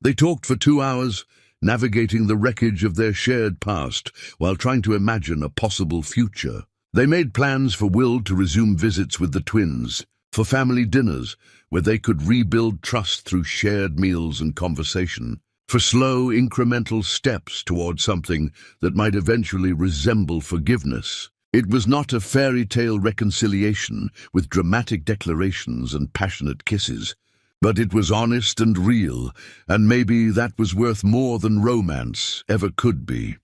They talked for 2 hours, navigating the wreckage of their shared past while trying to imagine a possible future. They made plans for Will to resume visits with the twins, for family dinners where they could rebuild trust through shared meals and conversation, for slow, incremental steps towards something that might eventually resemble forgiveness. It was not a fairy tale reconciliation with dramatic declarations and passionate kisses, But it was honest and real, and maybe that was worth more than romance ever could be.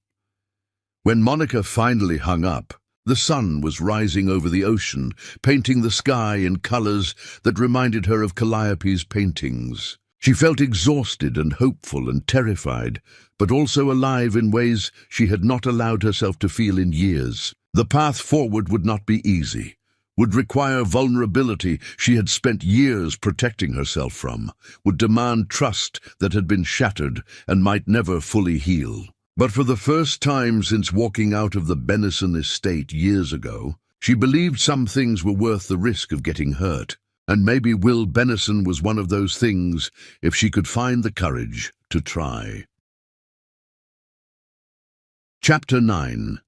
When Monica finally hung up, the sun was rising over the ocean, painting the sky in colors that reminded her of Calliope's paintings. She felt exhausted and hopeful and terrified, but also alive in ways she had not allowed herself to feel in years. The path forward would not be easy, would require vulnerability she had spent years protecting herself from, would demand trust that had been shattered and might never fully heal. But for the first time since walking out of the Benison estate years ago, she believed some things were worth the risk of getting hurt. And maybe Will Benison was one of those things if she could find the courage to try. Chapter 9.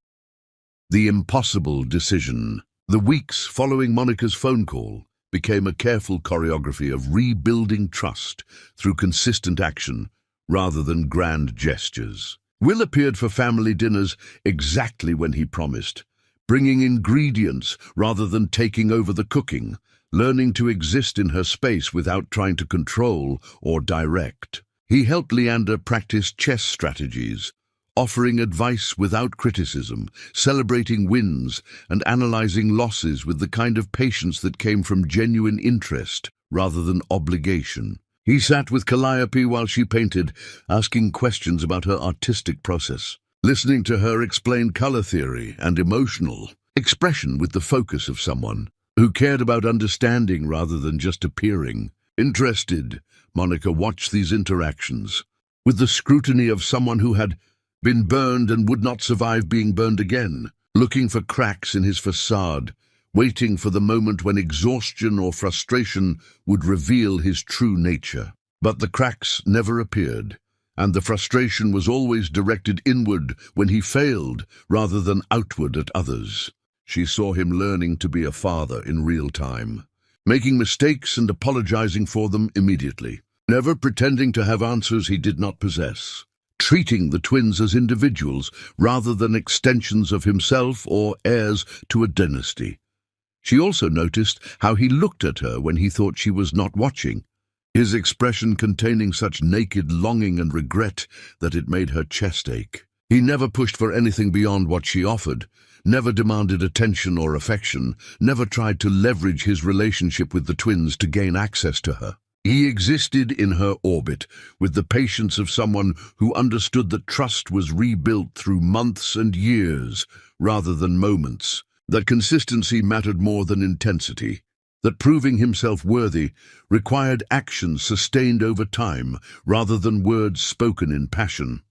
The Impossible Decision. The weeks following Monica's phone call became a careful choreography of rebuilding trust through consistent action rather than grand gestures. Will appeared for family dinners exactly when he promised, bringing ingredients rather than taking over the cooking, learning to exist in her space without trying to control or direct. He helped Leander practice chess strategies, offering advice without criticism, celebrating wins, and analyzing losses with the kind of patience that came from genuine interest rather than obligation. He sat with Calliope while she painted, asking questions about her artistic process, listening to her explain color theory and emotional expression with the focus of someone who cared about understanding rather than just appearing. Interested, Monica watched these interactions with the scrutiny of someone who had been burned and would not survive being burned again, looking for cracks in his facade, waiting for the moment when exhaustion or frustration would reveal his true nature. But the cracks never appeared, and the frustration was always directed inward when he failed rather than outward at others. She saw him learning to be a father in real time, making mistakes and apologizing for them immediately, never pretending to have answers he did not possess, treating the twins as individuals rather than extensions of himself or heirs to a dynasty. She also noticed how he looked at her when he thought she was not watching, his expression containing such naked longing and regret that it made her chest ache. He never pushed for anything beyond what she offered, never demanded attention or affection, never tried to leverage his relationship with the twins to gain access to her. He existed in her orbit with the patience of someone who understood that trust was rebuilt through months and years rather than moments, that consistency mattered more than intensity, that proving himself worthy required action sustained over time rather than words spoken in passion.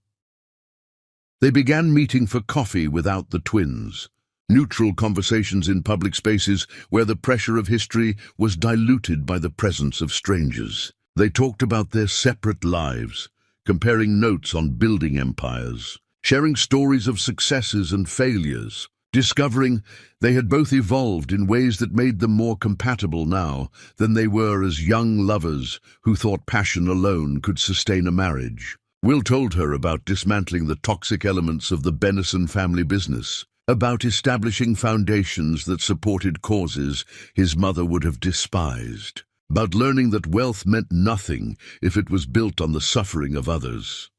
They began meeting for coffee without the twins, neutral conversations in public spaces where the pressure of history was diluted by the presence of strangers. They talked about their separate lives, comparing notes on building empires, sharing stories of successes and failures, discovering they had both evolved in ways that made them more compatible now than they were as young lovers who thought passion alone could sustain a marriage. Will told her about dismantling the toxic elements of the Benison family business, about establishing foundations that supported causes his mother would have despised, about learning that wealth meant nothing if it was built on the suffering of others.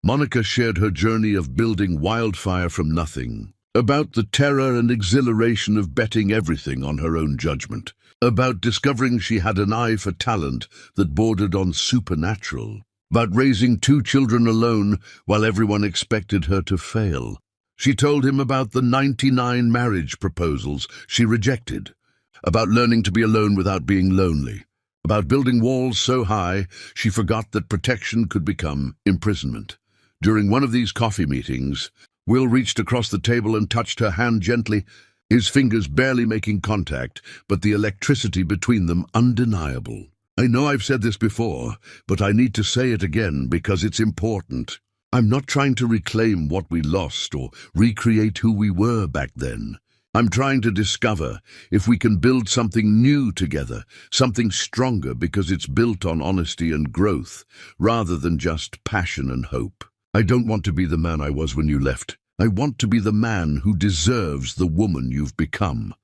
Monica shared her journey of building Wildfire from nothing, about the terror and exhilaration of betting everything on her own judgment, about discovering she had an eye for talent that bordered on supernatural, about raising 2 children alone while everyone expected her to fail. She told him about the 99 marriage proposals she rejected, about learning to be alone without being lonely, about building walls so high she forgot that protection could become imprisonment. During one of these coffee meetings, Will reached across the table and touched her hand gently, his fingers barely making contact, but the electricity between them undeniable. I know I've said this before, but I need to say it again because it's important. I'm not trying to reclaim what we lost or recreate who we were back then. I'm trying to discover if we can build something new together, something stronger because it's built on honesty and growth, rather than just passion and hope. I don't want to be the man I was when you left. I want to be the man who deserves the woman you've become.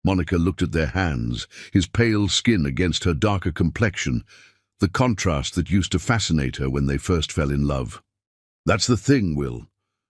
Monica looked at their hands, his pale skin against her darker complexion, the contrast that used to fascinate her when they first fell in love. "That's the thing, Will.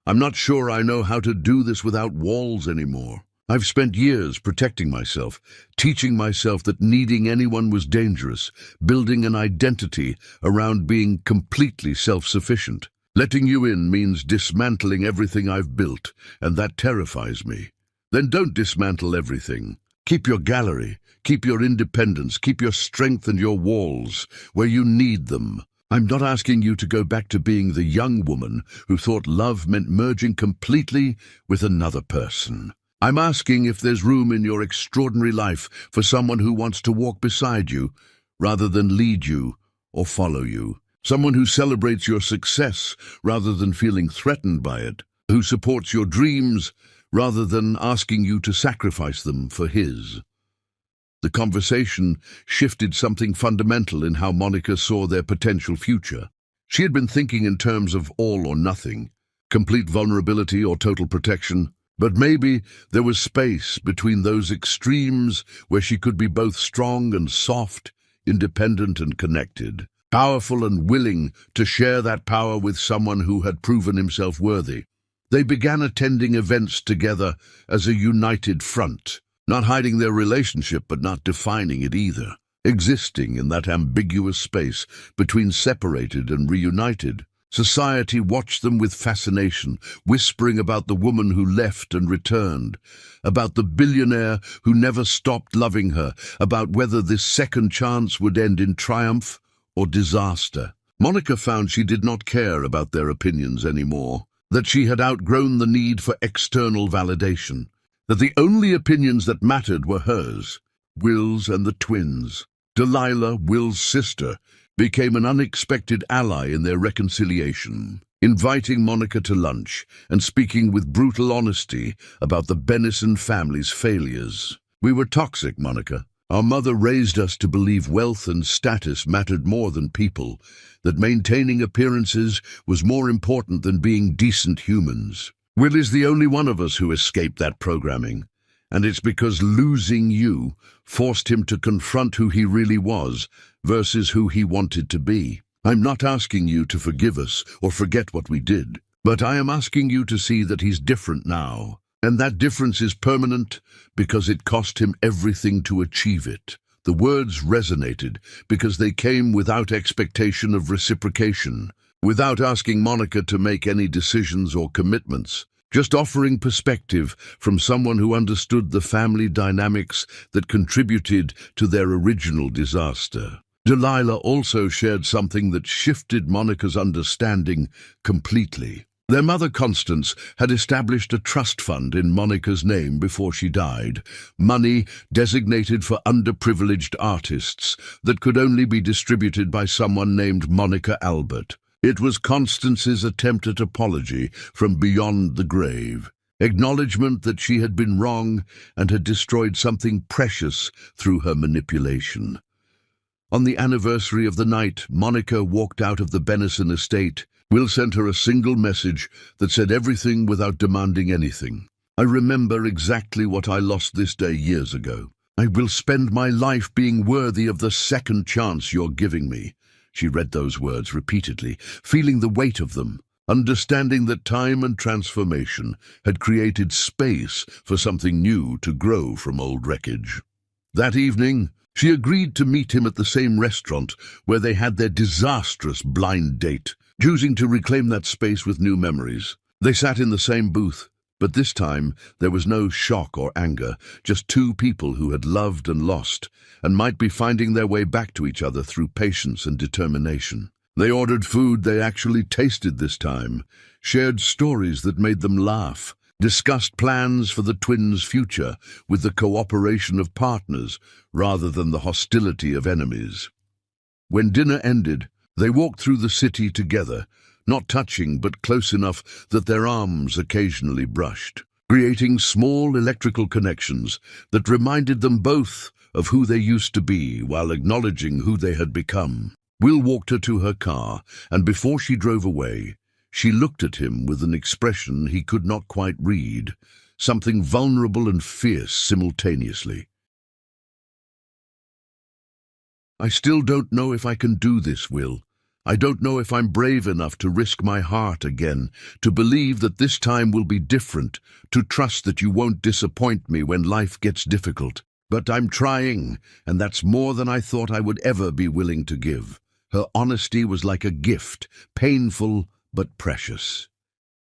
I'm not sure I know how to do this without walls anymore. I've spent years protecting myself, teaching myself that needing anyone was dangerous, building an identity around being completely self-sufficient. Letting you in means dismantling everything I've built, and that terrifies me. Then don't dismantle everything. Keep your gallery, keep your independence, keep your strength and your walls where you need them. I'm not asking you to go back to being the young woman who thought love meant merging completely with another person. I'm asking if there's room in your extraordinary life for someone who wants to walk beside you rather than lead you or follow you. Someone who celebrates your success rather than feeling threatened by it, who supports your dreams rather than asking you to sacrifice them for his." The conversation shifted something fundamental in how Monica saw their potential future. She had been thinking in terms of all or nothing, complete vulnerability or total protection, but maybe there was space between those extremes where she could be both strong and soft, independent and connected, powerful and willing to share that power with someone who had proven himself worthy. They began attending events together as a united front, not hiding their relationship but not defining it either, existing in that ambiguous space between separated and reunited. Society watched them with fascination, whispering about the woman who left and returned, about the billionaire who never stopped loving her, about whether this second chance would end in triumph or disaster. Monica found she did not care about their opinions anymore, that she had outgrown the need for external validation, that the only opinions that mattered were hers, Will's and the twins. Delilah, Will's sister, became an unexpected ally in their reconciliation, inviting Monica to lunch and speaking with brutal honesty about the Bennison family's failures. "We were toxic, Monica. Our mother raised us to believe wealth and status mattered more than people, that maintaining appearances was more important than being decent humans. Will is the only one of us who escaped that programming, and it's because losing you forced him to confront who he really was versus who he wanted to be. I'm not asking you to forgive us or forget what we did, but I am asking you to see that he's different now. And that difference is permanent because it cost him everything to achieve it." The words resonated because they came without expectation of reciprocation, without asking Monica to make any decisions or commitments, just offering perspective from someone who understood the family dynamics that contributed to their original disaster. Delilah also shared something that shifted Monica's understanding completely. Their mother, Constance, had established a trust fund in Monica's name before she died, money designated for underprivileged artists that could only be distributed by someone named Monica Albert. It was Constance's attempt at apology from beyond the grave, acknowledgement that she had been wrong and had destroyed something precious through her manipulation. On the anniversary of the night Monica walked out of the Bennison estate, Will sent her a single message that said everything without demanding anything. "I remember exactly what I lost this day years ago. I will spend my life being worthy of the second chance you're giving me." She read those words repeatedly, feeling the weight of them, understanding that time and transformation had created space for something new to grow from old wreckage. That evening, she agreed to meet him at the same restaurant where they had their disastrous blind date, choosing to reclaim that space with new memories. They sat in the same booth, but this time there was no shock or anger, just two people who had loved and lost, and might be finding their way back to each other through patience and determination. They ordered food they actually tasted this time, shared stories that made them laugh, discussed plans for the twins' future with the cooperation of partners rather than the hostility of enemies. When dinner ended, they walked through the city together, not touching but close enough that their arms occasionally brushed, creating small electrical connections that reminded them both of who they used to be while acknowledging who they had become. Will walked her to her car, and before she drove away, she looked at him with an expression he could not quite read, something vulnerable and fierce simultaneously. I still don't know if I can do this, Will. I don't know if I'm brave enough to risk my heart again, to believe that this time will be different, to trust that you won't disappoint me when life gets difficult. But I'm trying, and that's more than I thought I would ever be willing to give. Her honesty was like a gift, painful but precious.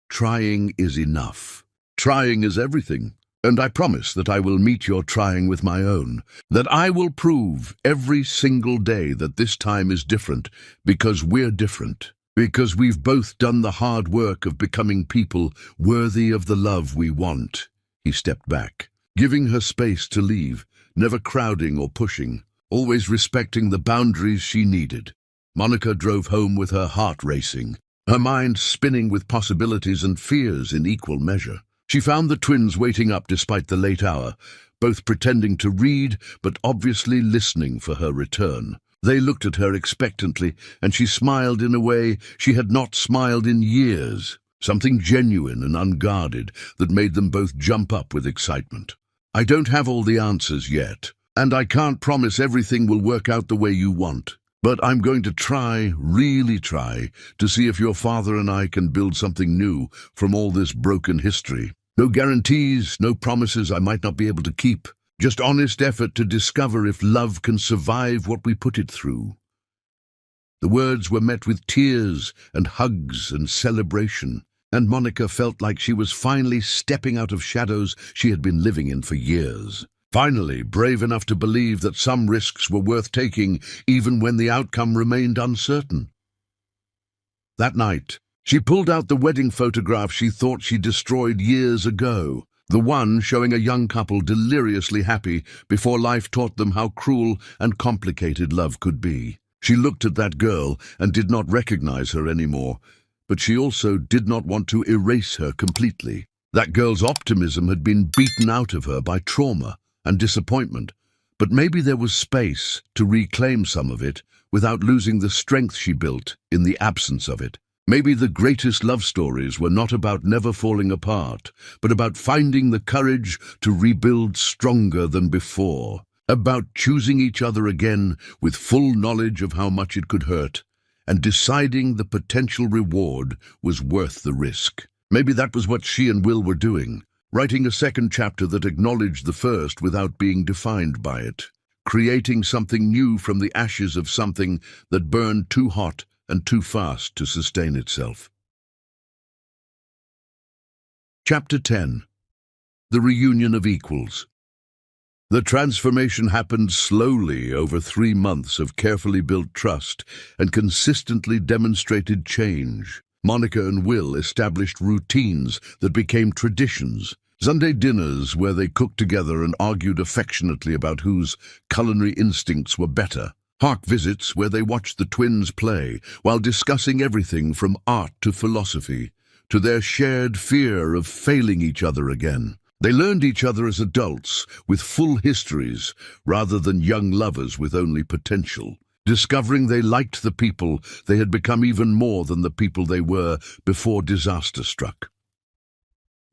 Trying is enough. Trying is everything. And I promise that I will meet your trying with my own, that I will prove every single day that this time is different because we're different, because we've both done the hard work of becoming people worthy of the love we want. He stepped back, giving her space to leave, never crowding or pushing, always respecting the boundaries she needed. Monica drove home with her heart racing, her mind spinning with possibilities and fears in equal measure. She found the twins waiting up despite the late hour, both pretending to read but obviously listening for her return. They looked at her expectantly, and she smiled in a way she had not smiled in years, something genuine and unguarded that made them both jump up with excitement. I don't have all the answers yet, and I can't promise everything will work out the way you want. But I'm going to try, really try, to see if your father and I can build something new from all this broken history. No guarantees, no promises I might not be able to keep. Just honest effort to discover if love can survive what we put it through. The words were met with tears and hugs and celebration, and Monica felt like she was finally stepping out of shadows she had been living in for years. Finally, brave enough to believe that some risks were worth taking even when the outcome remained uncertain. That night, she pulled out the wedding photograph she thought she destroyed years ago, the one showing a young couple deliriously happy before life taught them how cruel and complicated love could be. She looked at that girl and did not recognize her anymore, but she also did not want to erase her completely. That girl's optimism had been beaten out of her by trauma and disappointment, but maybe there was space to reclaim some of it without losing the strength she built in the absence of it. Maybe the greatest love stories were not about never falling apart, but about finding the courage to rebuild stronger than before, about choosing each other again with full knowledge of how much it could hurt, and deciding the potential reward was worth the risk. Maybe that was what she and Will were doing. Writing a second chapter that acknowledged the first without being defined by it, creating something new from the ashes of something that burned too hot and too fast to sustain itself. Chapter 10. The Reunion of Equals. The transformation happened slowly over 3 months of carefully built trust and consistently demonstrated change. Monica and Will established routines that became traditions. Sunday dinners where they cooked together and argued affectionately about whose culinary instincts were better. Park visits where they watched the twins play while discussing everything from art to philosophy, to their shared fear of failing each other again. They learned each other as adults with full histories rather than young lovers with only potential. Discovering they liked the people, they had become even more than the people they were before disaster struck.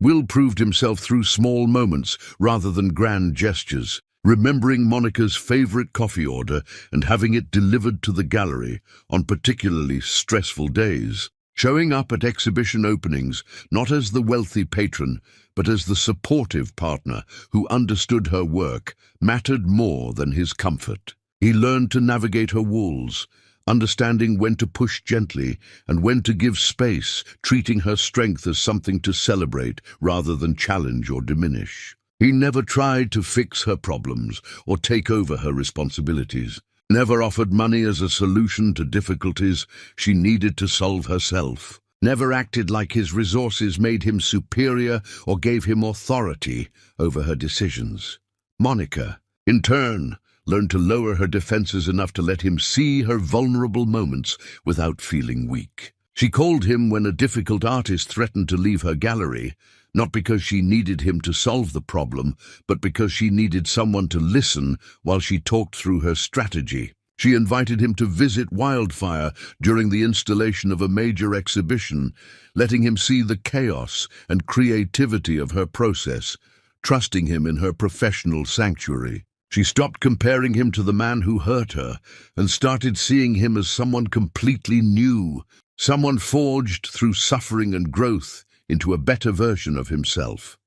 Will proved himself through small moments rather than grand gestures, remembering Monica's favorite coffee order and having it delivered to the gallery on particularly stressful days. Showing up at exhibition openings not as the wealthy patron, but as the supportive partner who understood her work mattered more than his comfort. He learned to navigate her walls, understanding when to push gently and when to give space, treating her strength as something to celebrate rather than challenge or diminish. He never tried to fix her problems or take over her responsibilities, never offered money as a solution to difficulties she needed to solve herself, never acted like his resources made him superior or gave him authority over her decisions. Monica, in turn, learned to lower her defenses enough to let him see her vulnerable moments without feeling weak. She called him when a difficult artist threatened to leave her gallery, not because she needed him to solve the problem, but because she needed someone to listen while she talked through her strategy. She invited him to visit Wildfire during the installation of a major exhibition, letting him see the chaos and creativity of her process, trusting him in her professional sanctuary. She stopped comparing him to the man who hurt her and started seeing him as someone completely new, someone forged through suffering and growth into a better version of himself.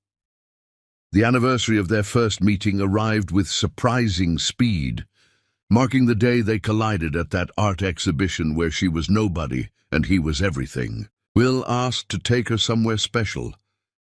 The anniversary of their first meeting arrived with surprising speed, marking the day they collided at that art exhibition where she was nobody and he was everything. Will asked to take her somewhere special,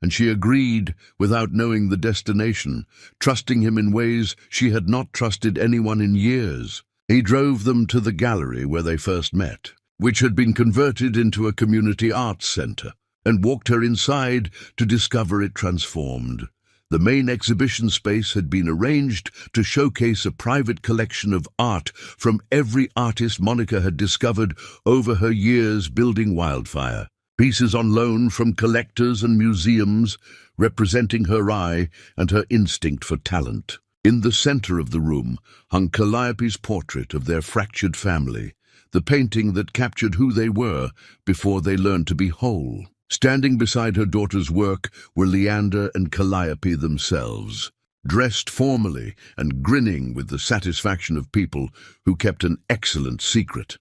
and she agreed without knowing the destination, trusting him in ways she had not trusted anyone in years. He drove them to the gallery where they first met, which had been converted into a community arts center, and walked her inside to discover it transformed. The main exhibition space had been arranged to showcase a private collection of art from every artist Monica had discovered over her years building Wildfire. Pieces on loan from collectors and museums, representing her eye and her instinct for talent. In the center of the room hung Calliope's portrait of their fractured family, the painting that captured who they were before they learned to be whole. Standing beside her daughter's work were Leander and Calliope themselves, dressed formally and grinning with the satisfaction of people who kept an excellent secret.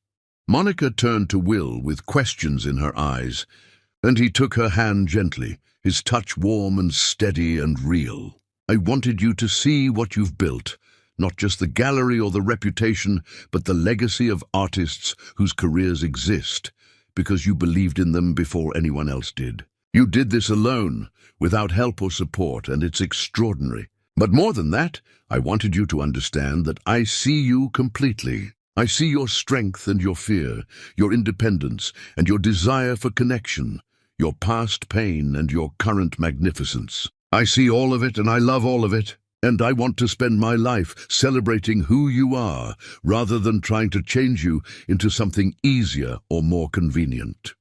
Monica turned to Will with questions in her eyes, and he took her hand gently, his touch warm and steady and real. "I wanted you to see what you've built, not just the gallery or the reputation, but the legacy of artists whose careers exist, because you believed in them before anyone else did. You did this alone, without help or support, and it's extraordinary. But more than that, I wanted you to understand that I see you completely. I see your strength and your fear, your independence and your desire for connection, your past pain and your current magnificence. I see all of it and I love all of it, and I want to spend my life celebrating who you are rather than trying to change you into something easier or more convenient."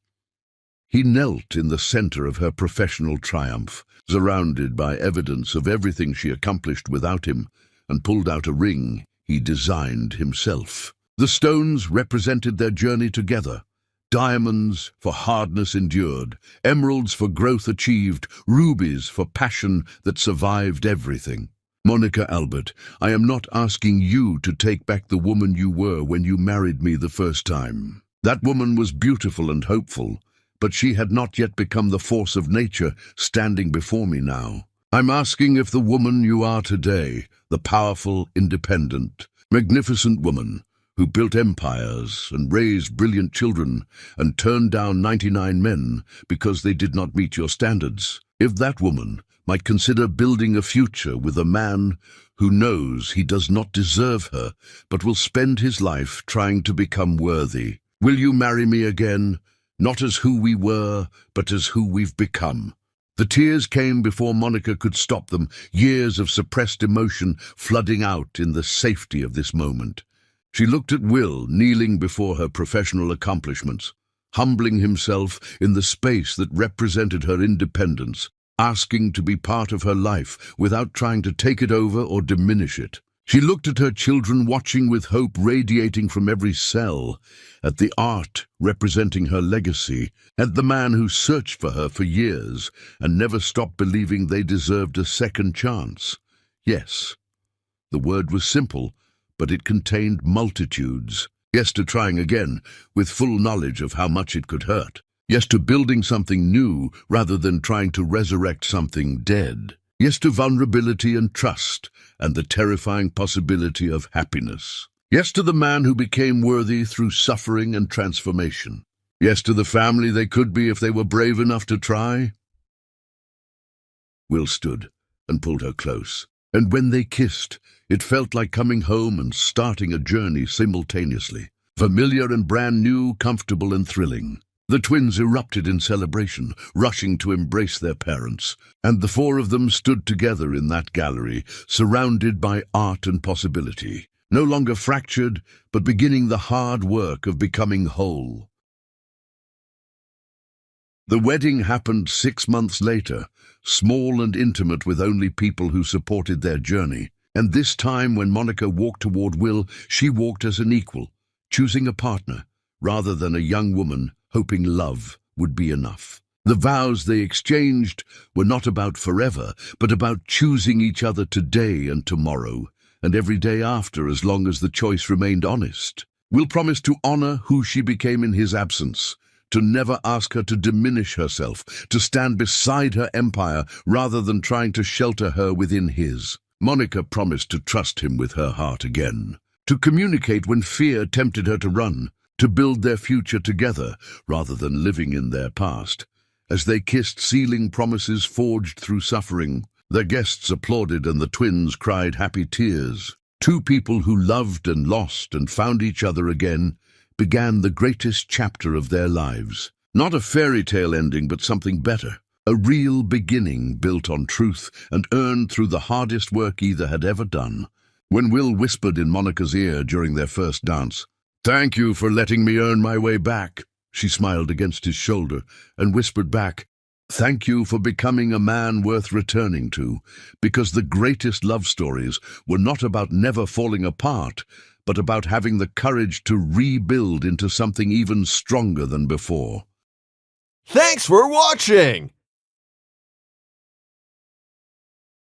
He knelt in the center of her professional triumph, surrounded by evidence of everything she accomplished without him, and pulled out a ring he designed himself. The stones represented their journey together. Diamonds for hardness endured, emeralds for growth achieved, rubies for passion that survived everything. "Monica Albert, I am not asking you to take back the woman you were when you married me the first time. That woman was beautiful and hopeful, but she had not yet become the force of nature standing before me now. I'm asking if the woman you are today, the powerful, independent, magnificent woman who built empires and raised brilliant children and turned down 99 men because they did not meet your standards, if that woman might consider building a future with a man who knows he does not deserve her but will spend his life trying to become worthy. Will you marry me again, not as who we were, but as who we've become?" The tears came before Monica could stop them, years of suppressed emotion flooding out in the safety of this moment. She looked at Will, kneeling before her professional accomplishments, humbling himself in the space that represented her independence, asking to be part of her life without trying to take it over or diminish it. She looked at her children, watching with hope radiating from every cell, at the art representing her legacy, at the man who searched for her for years and never stopped believing they deserved a second chance. Yes, the word was simple, but it contained multitudes. Yes to trying again, with full knowledge of how much it could hurt. Yes to building something new rather than trying to resurrect something dead. Yes to vulnerability and trust, and the terrifying possibility of happiness. Yes to the man who became worthy through suffering and transformation. Yes to the family they could be if they were brave enough to try. Will stood and pulled her close, and when they kissed, it felt like coming home and starting a journey simultaneously. Familiar and brand new, comfortable and thrilling. The twins erupted in celebration, rushing to embrace their parents, and the four of them stood together in that gallery, surrounded by art and possibility, no longer fractured, but beginning the hard work of becoming whole. The wedding happened 6 months later, small and intimate with only people who supported their journey. And this time when Monica walked toward Will, she walked as an equal, choosing a partner, rather than a young woman hoping love would be enough. The vows they exchanged were not about forever, but about choosing each other today and tomorrow, and every day after, as long as the choice remained honest. Will promised to honor who she became in his absence, to never ask her to diminish herself, to stand beside her empire rather than trying to shelter her within his. Monica promised to trust him with her heart again, to communicate when fear tempted her to run, to build their future together rather than living in their past. As they kissed, sealing promises forged through suffering, their guests applauded and the twins cried happy tears. Two people who loved and lost and found each other again began the greatest chapter of their lives. Not a fairy tale ending, but something better. A real beginning built on truth and earned through the hardest work either had ever done. When Will whispered in Monica's ear during their first dance, "Thank you for letting me earn my way back," she smiled against his shoulder and whispered back, "Thank you for becoming a man worth returning to," because the greatest love stories were not about never falling apart, but about having the courage to rebuild into something even stronger than before. Thanks for watching!